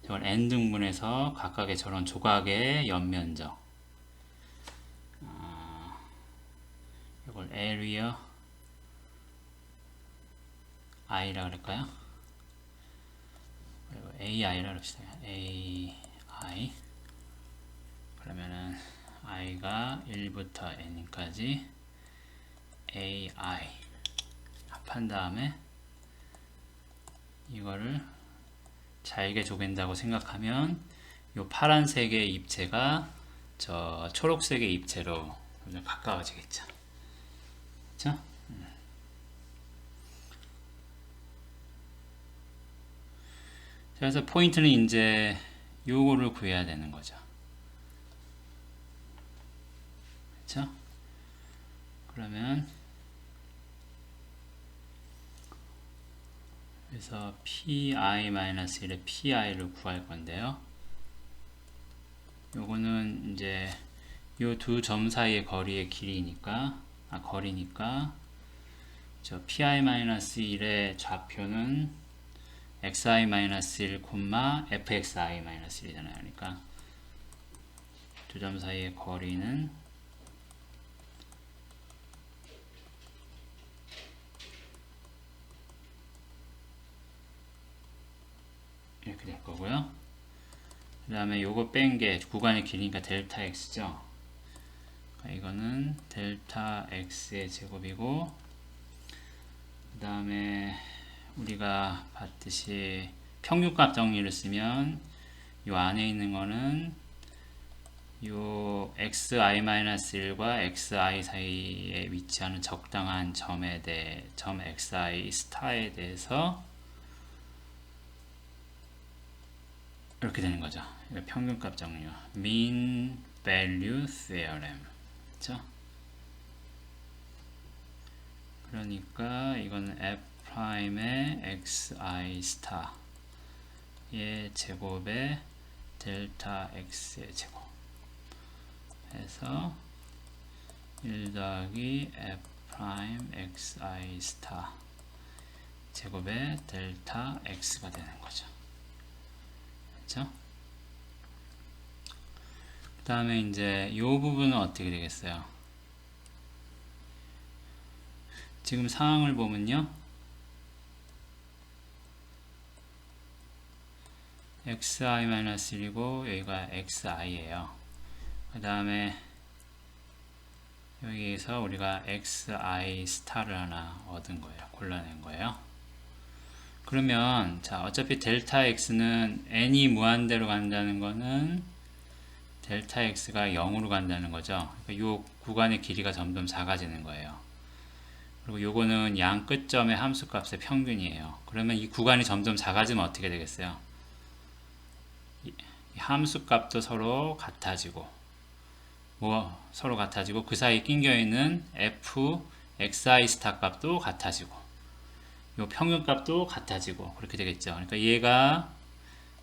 저걸 n등분해서 각각의 저런 조각의 옆면적, 이걸 area i라 그럴까요? 그리고 ai라 그럽시다. ai, 그러면은 i가 1부터 n까지 ai 합한 다음에 이거를 잘게 쪼갠다고 생각하면 요 파란색의 입체가 저 초록색의 입체로 가까워지겠죠. 그렇죠? 그래서 포인트는 이제 요거를 구해야 되는 거죠. 그렇죠? 그러면 그래서 pi-1의 pi를 구할 건데요. 요거는 이제 요 두 점 사이의 거리의 길이니까, 거리니까 저 pi-1의 좌표는 xi-1, fxi-1이잖아요. 그러니까 두 점 사이의 거리는 이렇게 될 거고요. 그 다음에 요거 뺀 게 구간의 길이니까 델타 x죠. 이거는 델타 x의 제곱이고, 그 다음에 우리가 봤듯이 평균값 정리를 쓰면 요 안에 있는 거는 요 xi-1과 xi 사이에 위치하는 적당한 점에 대해 점 xi 스타에 대해서 이렇게 되는 거죠. 이거 평균값 정리요. mean value theorem. 그렇죠? 그러니까 이거는 f'의 xi 스타의 제곱에 델타 x의 제곱 해서 1 더하기 f' xi 스타 제곱에 델타 x가 되는 거죠. 그렇죠? 그 다음에 이제 이 부분은 어떻게 되겠어요? 지금 상황을 보면요, xi-1이고 여기가 xi예요. 그 다음에 여기에서 우리가 xi 스타를 하나 얻은 거예요. 골라낸 거예요. 그러면 자, 어차피 델타 x는 n이 무한대로 간다는 거는 델타 x가 0으로 간다는 거죠. 그러니까 요 구간의 길이가 점점 작아지는 거예요. 그리고 요거는 양 끝점의 함수값의 평균이에요. 그러면 이 구간이 점점 작아지면 어떻게 되겠어요? 이 함수값도 서로 같아지고, 서로 같아지고 그 사이에 낑겨 있는 f xi 스타 값도 같아지고, 요 평균값도 같아지고 그렇게 되겠죠. 그러니까 얘가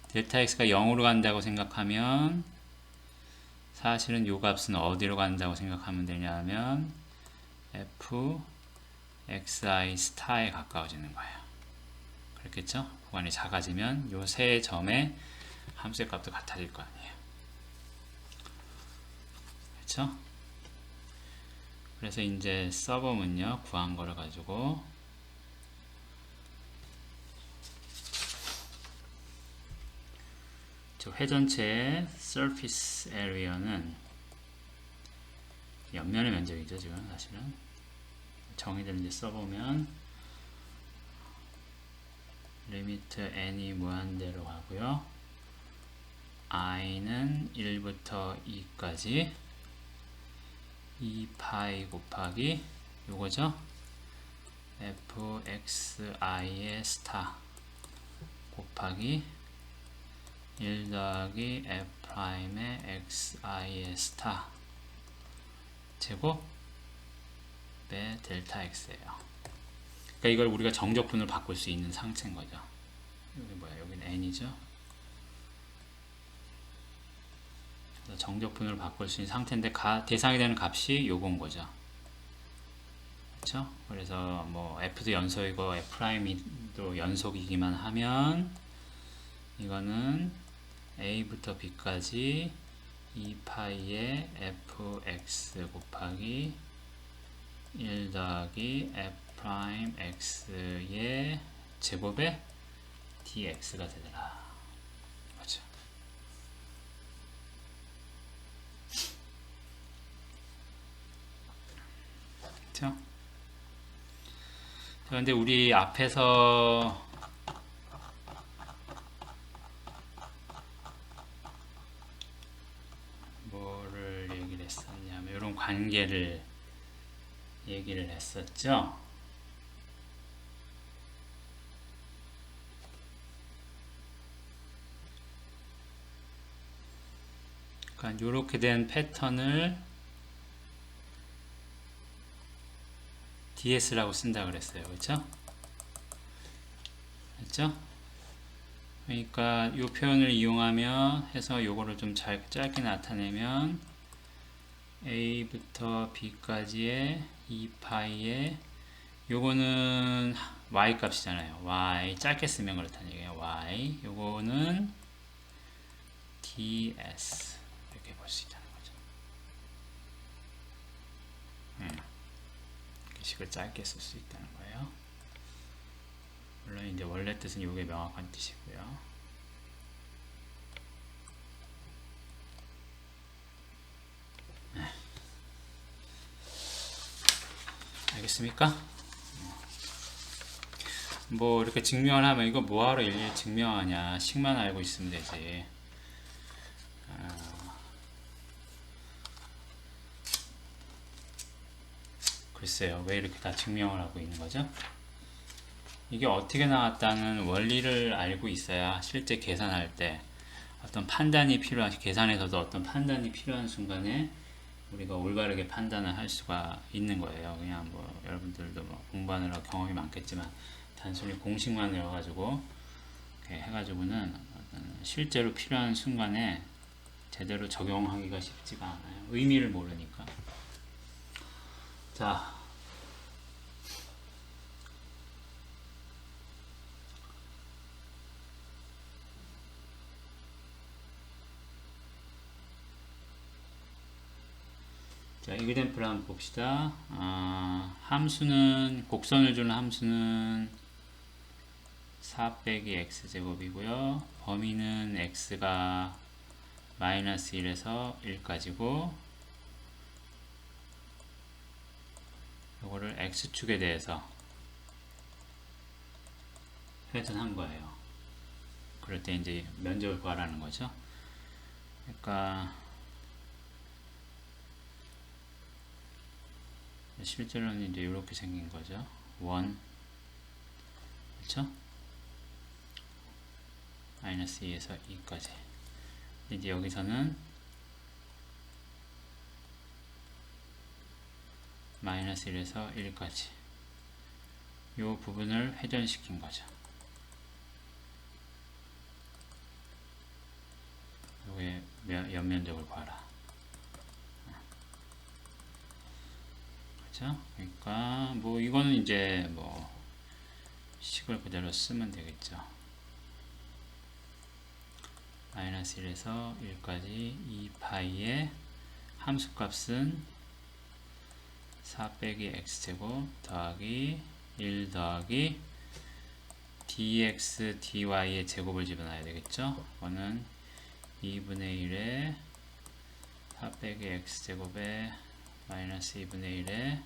델타 x가 0으로 간다고 생각하면 사실은 요 값은 어디로 간다고 생각하면 되냐면 f xi 스타에 가까워지는 거예요. 그렇겠죠? 구간이 작아지면 요 세 점의 함수의 값도 같아질 거 아니에요. 그렇죠? 그래서 이제 서버문요, 구한 거를 가지고 저 회전체의 surface area는 옆면의 면적이죠. 지금 사실은 정의를 이제 써보면 리미트 n이 무한대로 가고요, i는 1부터 2까지 2파이 곱하기 요거죠, fxi의 스타 곱하기 1 더하기 f'의 xi의 스타 제곱의 델타 x예요. 그러니까 이걸 우리가 정적분으로 바꿀 수 있는 상체인 거죠. 여기 뭐야? 여기는 n이죠. 정적분으로 바꿀 수 있는 상태인데 대상이 되는 값이 요건 거죠. 그렇죠? 그래서 뭐 f도 연속이고 f'도 연속이기만 하면 이거는 a부터 b까지 2파이의 fx 곱하기 1 더하기 f'x의 제곱에 dx가 되더라. 그렇죠? 그렇죠? 그런데 우리 앞에서 뭐를 얘기를 했었냐면 이런 관계를 얘기를 했었죠. 그러니까 이렇게 된 패턴을 DS라고 쓴다 그랬어요. 그렇죠? 그렇죠? 그러니까 이 표현을 이용하면 해서 요거를 좀 짧게 나타내면 a부터 b까지의 2파이의 요거는 y 값이잖아요. y 짧게 쓰면 그렇다는 얘기예요. y 요거는 ds 이렇게 볼 수 있다는 거죠. 이렇게 식을 짧게 쓸 수 있다는 거예요. 물론 이제 원래 뜻은 요게 명확한 뜻이고요. 알겠습니까? 뭐 이렇게 증명을 하면 이거 뭐하러 일일이 증명하냐, 식만 알고 있으면 되지. 글쎄요, 왜 이렇게 다 증명을 하고 있는 거죠? 이게 어떻게 나왔다는 원리를 알고 있어야 실제 계산할 때 어떤 판단이 필요한, 계산에서도 어떤 판단이 필요한 순간에 우리가 올바르게 판단을 할 수가 있는 거예요. 그냥 뭐 여러분들도 뭐 공부하느라 경험이 많겠지만 단순히 공식만 외워가지고 이렇게 해가지고는 실제로 필요한 순간에 제대로 적용하기가 쉽지가 않아요. 의미를 모르니까. 자, 이그젠플 한번 봅시다. 함수는, 곡선을 주는 함수는 4 빼기 x제곱이고요. 범위는 x가 마이너스 1에서 1까지고, 이거를 x축에 대해서 회전한 거예요. 그럴 때 이제 면적을 구하라는 거죠. 그러니까 실제로는 이제 이렇게 생긴 거죠. 원, 그렇죠? 마이너스 2에서 2까지. 이제 여기서는 마이너스 1에서 1까지. 이 부분을 회전시킨 거죠. 요게 옆면적을 구하라. 그렇죠? 그러니까 뭐 이거는 이제 뭐 식을 그대로 쓰면 되겠죠. 마이너스 1에서 1까지 2파이의 함수값은 4 빼기 x제곱 더하기 1 더하기 dx dy의 제곱을 집어넣어야 되겠죠. 이거는 2분의 1에 4 빼기 x제곱에 마이너스 2분의 1에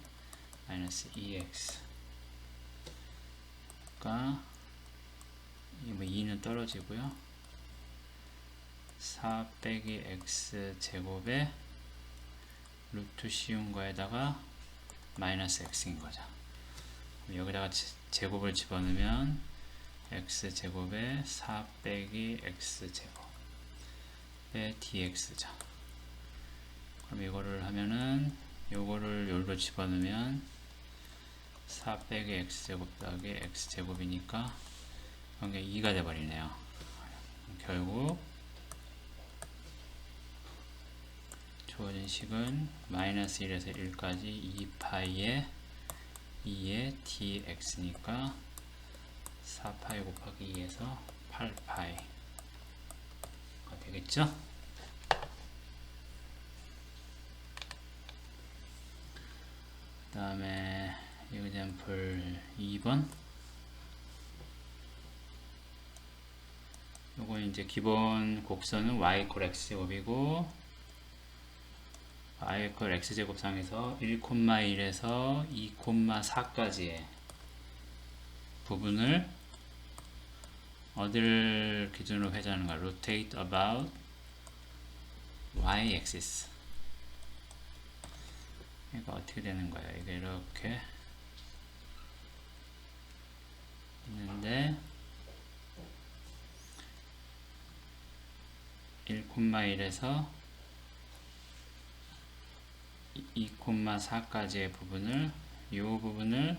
마이너스 2x. 그러니까 뭐 2는 떨어지고요. 4 빼기 x 제곱에 루트 씌운 거에다가 마이너스 x인 거죠. 여기다가 제곱을 집어넣으면 x 제곱에 4 빼기 x 제곱에 dx죠. 그럼 이거를 하면은 요거를 여기로 집어넣으면 4 빼기 x제곱 더하기 x제곱이니까 이게 2가 돼버리네요. 결국 주어진 식은 마이너스 1에서 1까지 2파이에 2의 dx니까 4파이 곱하기 2에서 8파이가 되겠죠? 그 다음에 example 2번. 요건 이제 기본 곡선은 y = x제곱이고 y = x제곱상에서 1,1에서 2,4까지의 부분을 어디를 기준으로 회전하는가? rotate about y-axis. 그러니까 어떻게 되는 거예요? 이게 이렇게 있는데 1,1에서 2,4까지의 부분을 이 부분을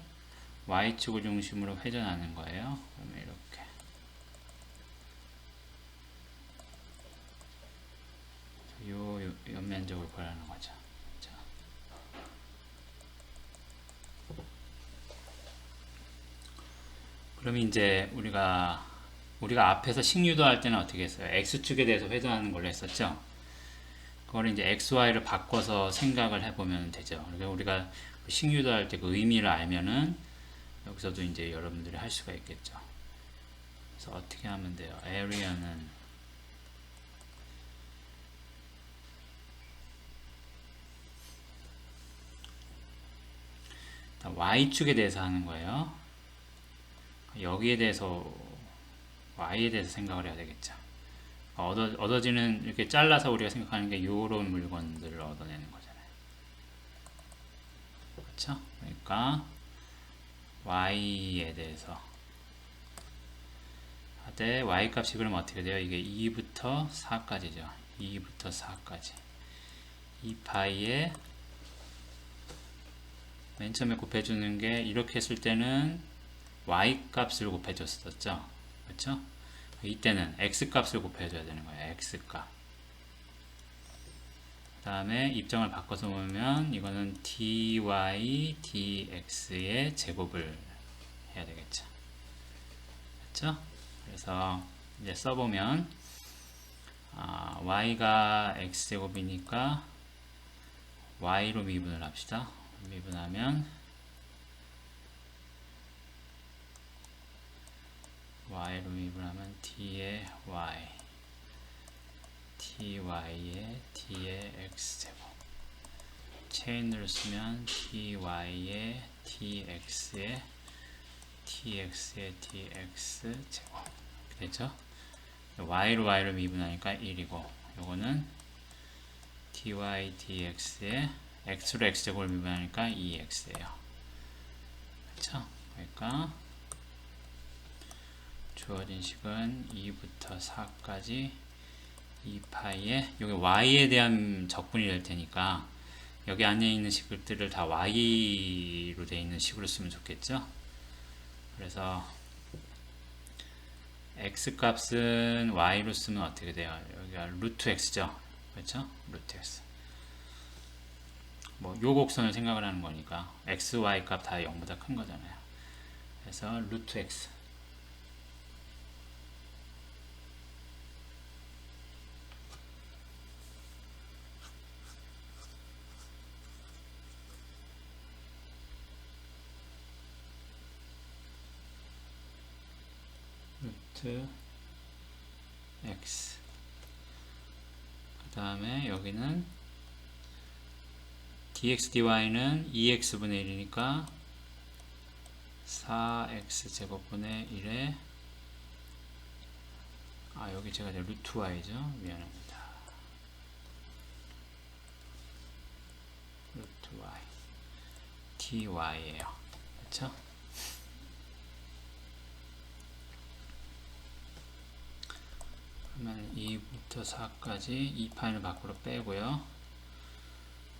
y축을 중심으로 회전하는 거예요. 그러면 이렇게 요 옆면적을 보라는 거죠. 자. 그러면 이제 우리가 앞에서 식유도 할 때는 어떻게 했어요? x축에 대해서 회전하는 걸로 했었죠. 그걸 이제 xy를 바꿔서 생각을 해보면 되죠. 그러니까 우리가 식유도 할 때 그 의미를 알면은 여기서도 이제 여러분들이 할 수가 있겠죠. 그래서 어떻게 하면 돼요? area는 y축에 대해서 하는 거예요. 여기에 대해서 y에 대해서 생각을 해야 되겠죠. 얻어지는 이렇게 잘라서 우리가 생각하는 게 요런 물건들을 얻어내는 거잖아요. 그렇죠? 그러니까 y에 대해서 하되 y 값이 그럼 어떻게 돼요? 이게 2부터 4까지죠. 2부터 4까지 2파이에 맨 처음에 곱해주는 게 이렇게 했을 때는 y 값을 곱해줬었죠. 그렇죠? 이때는 x 값을 곱해줘야 되는 거예요. x 값. 그 다음에 입장을 바꿔서 보면 이거는 dy dx의 제곱을 해야 되겠죠. 그렇죠? 그래서 이제 써보면 y가 x제곱이니까 y로 미분을 합시다. 미분하면 y로 미분하면 d의 y dy의 d의 x제곱 체인으로 쓰면 dy의 dx의 dx의 dx제곱 이렇게 되죠. y로 미분하니까 1이고 요거는 dy dx의 x로 x제곱을 미분하니까 2x예요. 그렇죠? 그러니까 주어진 식은 2부터 4까지 2파이에 여기 y에 대한 적분이 될 테니까 여기 안에 있는 식들을 다 y로 되어 있는 식으로 쓰면 좋겠죠. 그래서 x 값은 y로 쓰면 어떻게 돼요? 여기가 루트 x죠. 그렇죠? 루트 x. 뭐 요 곡선을 생각을 하는 거니까 x, y 값 다 0보다 큰 거잖아요. 그래서 루트 x 루트 x 그 다음에 여기는 dx dy는 2x분의 1이니까 4x제곱분의 1에 여기 제가 루트 y죠. 미안합니다. 루트 y dy예요. 그렇죠? 그러면 2부터 4까지 2파이를 밖으로 빼고요.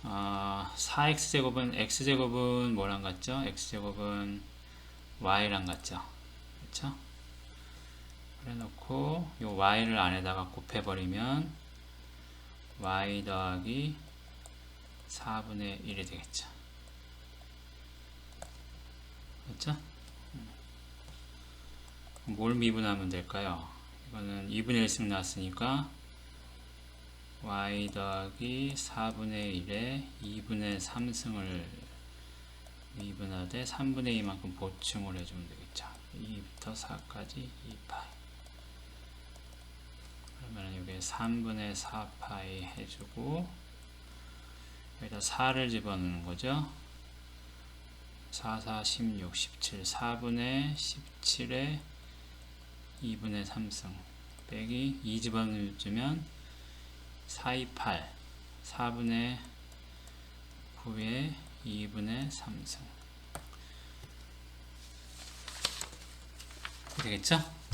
4x제곱은 x제곱은 뭐랑 같죠? x제곱은 y랑 같죠? 그렇죠? 그래 놓고 요 y를 안에다가 곱해버리면 y 더하기 4분의 1이 되겠죠. 그렇죠? 뭘 미분하면 될까요? 이거는 2분의 1씩 나왔으니까 y 더하기 4분의 1에 2분의 3승을 미분하되 3분의 2만큼 보충을 해주면 되겠죠. 2부터 4까지 2파이. 그러면 여기에 3분의 4파이 해주고 여기다 4를 집어넣는 거죠. 4, 4, 16, 17, 4분의 17에 2분의 3승 빼기 2 집어넣으면 4, 2, 8 4분의 9에 2분의 3승 되겠죠?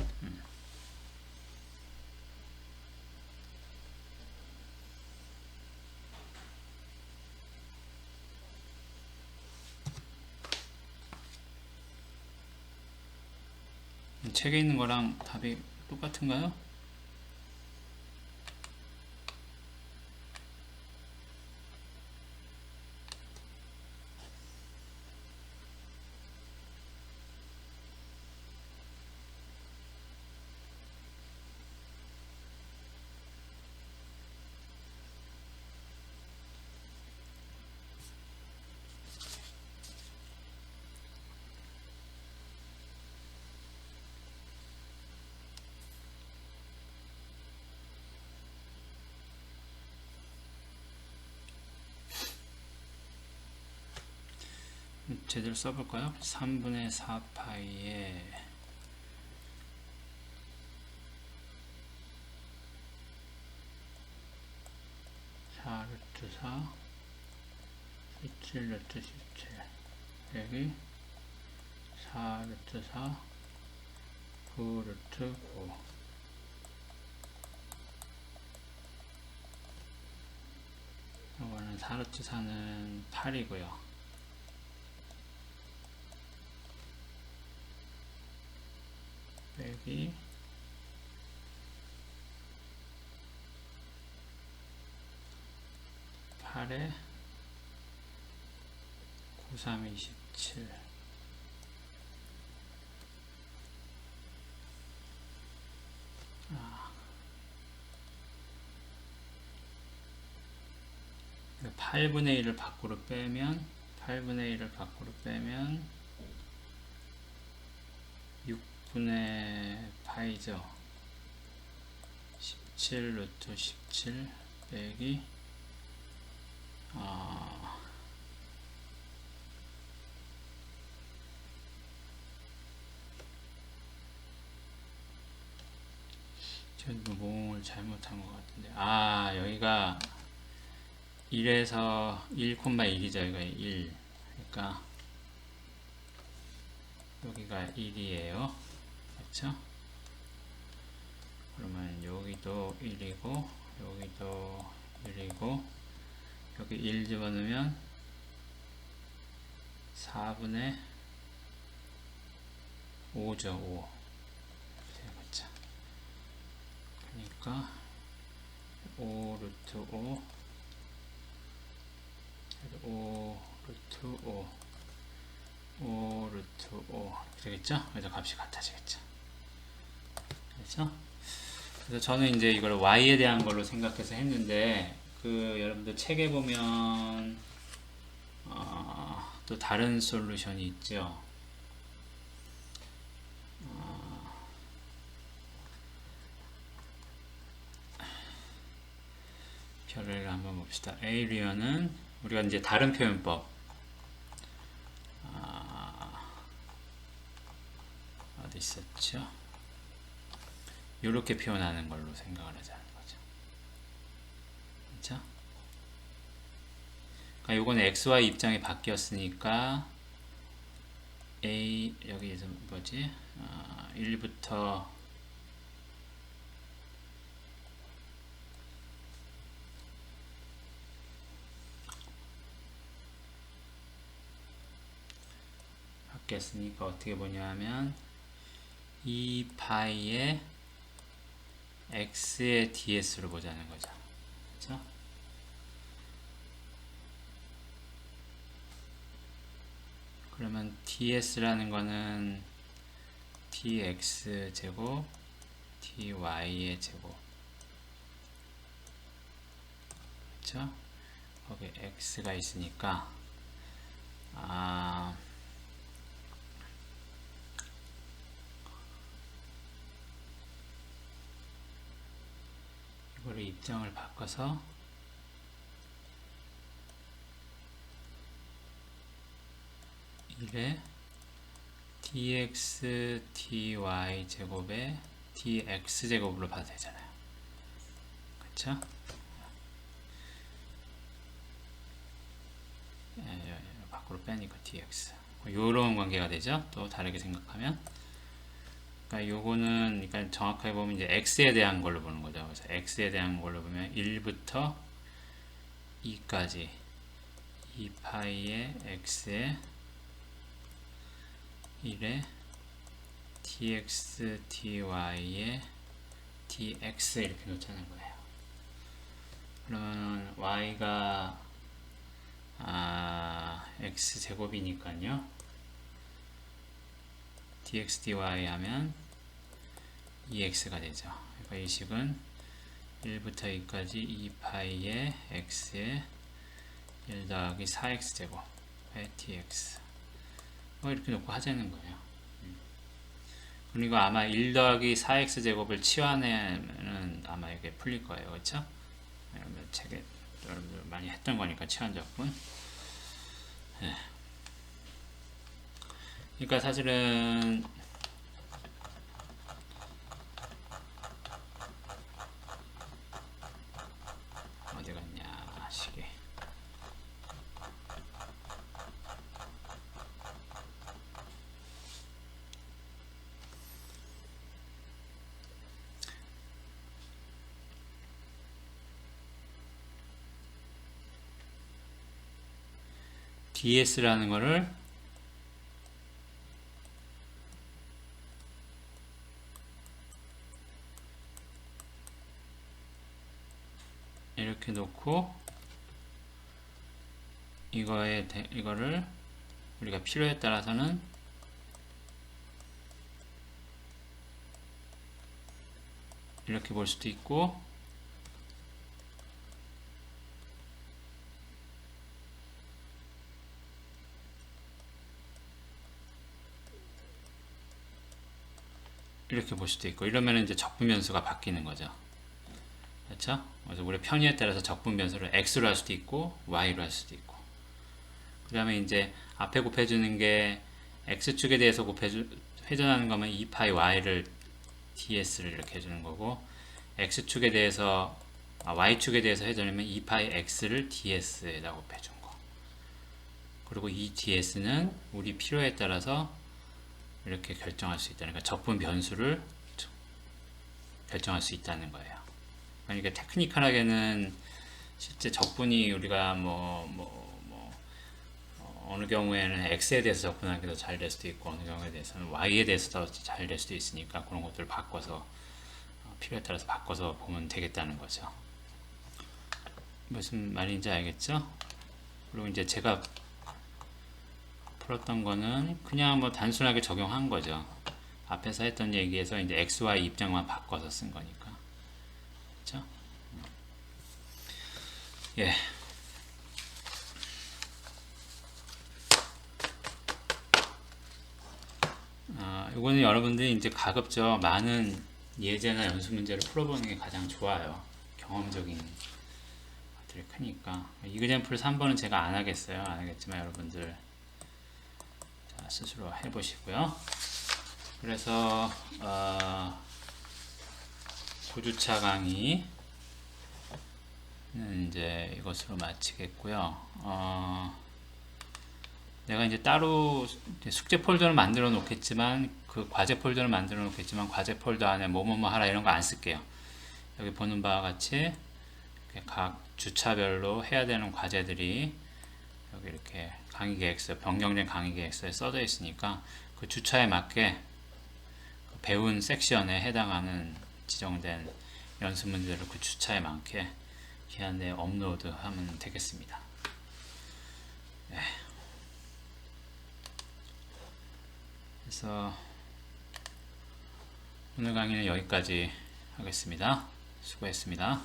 책에 있는 거랑 답이 똑같은가요? 제대로 써볼까요? 3분의 4파이에 4루트 4 17루트 17 여기 4루트 4 9루트 9 이거는 4루트 4는 8이고요 빼기 8에 9, 3, 27 8분의 1을 밖으로 빼면 8분의 1을 밖으로 빼면 6분의 파이죠. 17 루트 17 빼기 저도 모음을 잘못한 것 같은데 여기가 1에서 1,1이죠. 여기가 1 그러니까 여기가 1이에요. 그렇죠? 그러면 여기도 1이고 여기도 1이고 여기 1 집어넣으면 4분의 5죠. 5 그렇죠? 그러니까 5 루트 5 5 루트 5 5 루트 5 되겠죠? 그래서 값이 같아지겠죠. 그렇죠? 그래서 저는 이제 이걸 y에 대한 걸로 생각해서 했는데 여러분들 책에 보면 또 다른 솔루션이 있죠. 별을 한번 봅시다. 에이리언은 우리가 이제 다른 표현법 어디 있었죠? 이렇게 표현하는 걸로 생각을 하자는 거죠. 그렇죠? 그러니까 요거는 XY 입장이 바뀌었으니까 A 여기에서 뭐지? 1부터 바뀌었으니까 어떻게 보냐면 2파이의 x의 ds로 보자는 거죠. 그렇죠? 그러면 ds라는 거는 dx 제곱 dy의 제곱, 그쵸? 거기 x가 있으니까 이거를 입장을 바꿔서 1에 dx dy 제곱에 dx 제곱으로 봐도 되잖아요. 그쵸? 밖으로 빼니까 dx, 요런 관계가 되죠. 또 다르게 생각하면, 그러니까 요거는, 그러니까 정확하게 보면 이제 x에 대한 걸로 보는 거죠. 그래서 x에 대한 걸로 보면 1부터 2까지 2파이의 x에 1에 dx dy에 dx 이렇게 놓자는 거예요. 그러면 y가 x 제곱이니까요, dx dy 하면 2x가 되죠. 그러니까 이 식은 1부터 2까지 2파이의 x에 1 더하기 4x 제곱의 dx, 이렇게 놓고 하자는 거예요. 그리고 아마 1 더하기 4x 제곱을 치환하면 아마 이게 풀릴 거예요. 그렇죠? 여러분들 책에 여러분들 많이 했던 거니까, 치환적분. 네. 그러니까 사실은 어디 갔냐, 시계. ds라는 거를 이렇게 놓고 이거를 우리가 필요에 따라서는 이렇게 볼 수도 있고, 이렇게 볼 수도 있고, 이러면 이제 적분 변수가 바뀌는 거죠. 그렇죠? 그래서 우리 편의에 따라서 적분 변수를 x로 할 수도 있고 y로 할 수도 있고, 그 다음에 이제 앞에 곱해주는 게 x축에 대해서 회전하는 거면 2파이 y를 ds를 이렇게 해주는 거고, x축에 대해서 y축에 대해서 회전하면 2파이 x를 ds에다 곱해준 거. 그리고 이 ds는 우리 필요에 따라서 이렇게 결정할 수 있다. 그러니까 적분 변수를 결정할 수 있다는 거예요. 그러니까 테크니컬하게는 실제 적분이 우리가 어느 경우에는 x에 대해서 접근하기 더 잘 될 수도 있고, 어느 경우에 대해서는 y에 대해서 더 잘 될 수도 있으니까, 그런 것들을 바꿔서 필요에 따라서 바꿔서 보면 되겠다는 거죠. 무슨 말인지 알겠죠? 그리고 이제 제가 풀었던 거는 그냥 뭐 단순하게 적용한 거죠. 앞에서 했던 얘기에서 이제 x, y 입장만 바꿔서 쓴 거니까. 그렇죠? 예. 이거는 여러분들이 이제 가급적 많은 예제나 연습 문제를 풀어보는 게 가장 좋아요. 경험적인 것들이 크니까. 이그젠플 3번은 제가 안 하겠어요. 안 하겠지만 여러분들 스스로 해보시고요. 그래서 9주차 강의는 이제 이것으로 마치겠고요. 내가 이제 따로 숙제 폴더를 만들어 놓겠지만, 그 과제 폴더를 만들어 놓겠지만, 과제 폴더 안에 뭐뭐뭐 하라 이런 거 안 쓸게요. 여기 보는 바와 같이 각 주차별로 해야 되는 과제들이 여기 이렇게 강의 계획서, 변경된 강의 계획서에 써져 있으니까, 그 주차에 맞게 그 배운 섹션에 해당하는 지정된 연습 문제를 그 주차에 맞게 기한 내에 업로드 하면 되겠습니다. 네. 그래서 오늘 강의는 여기까지 하겠습니다. 수고했습니다.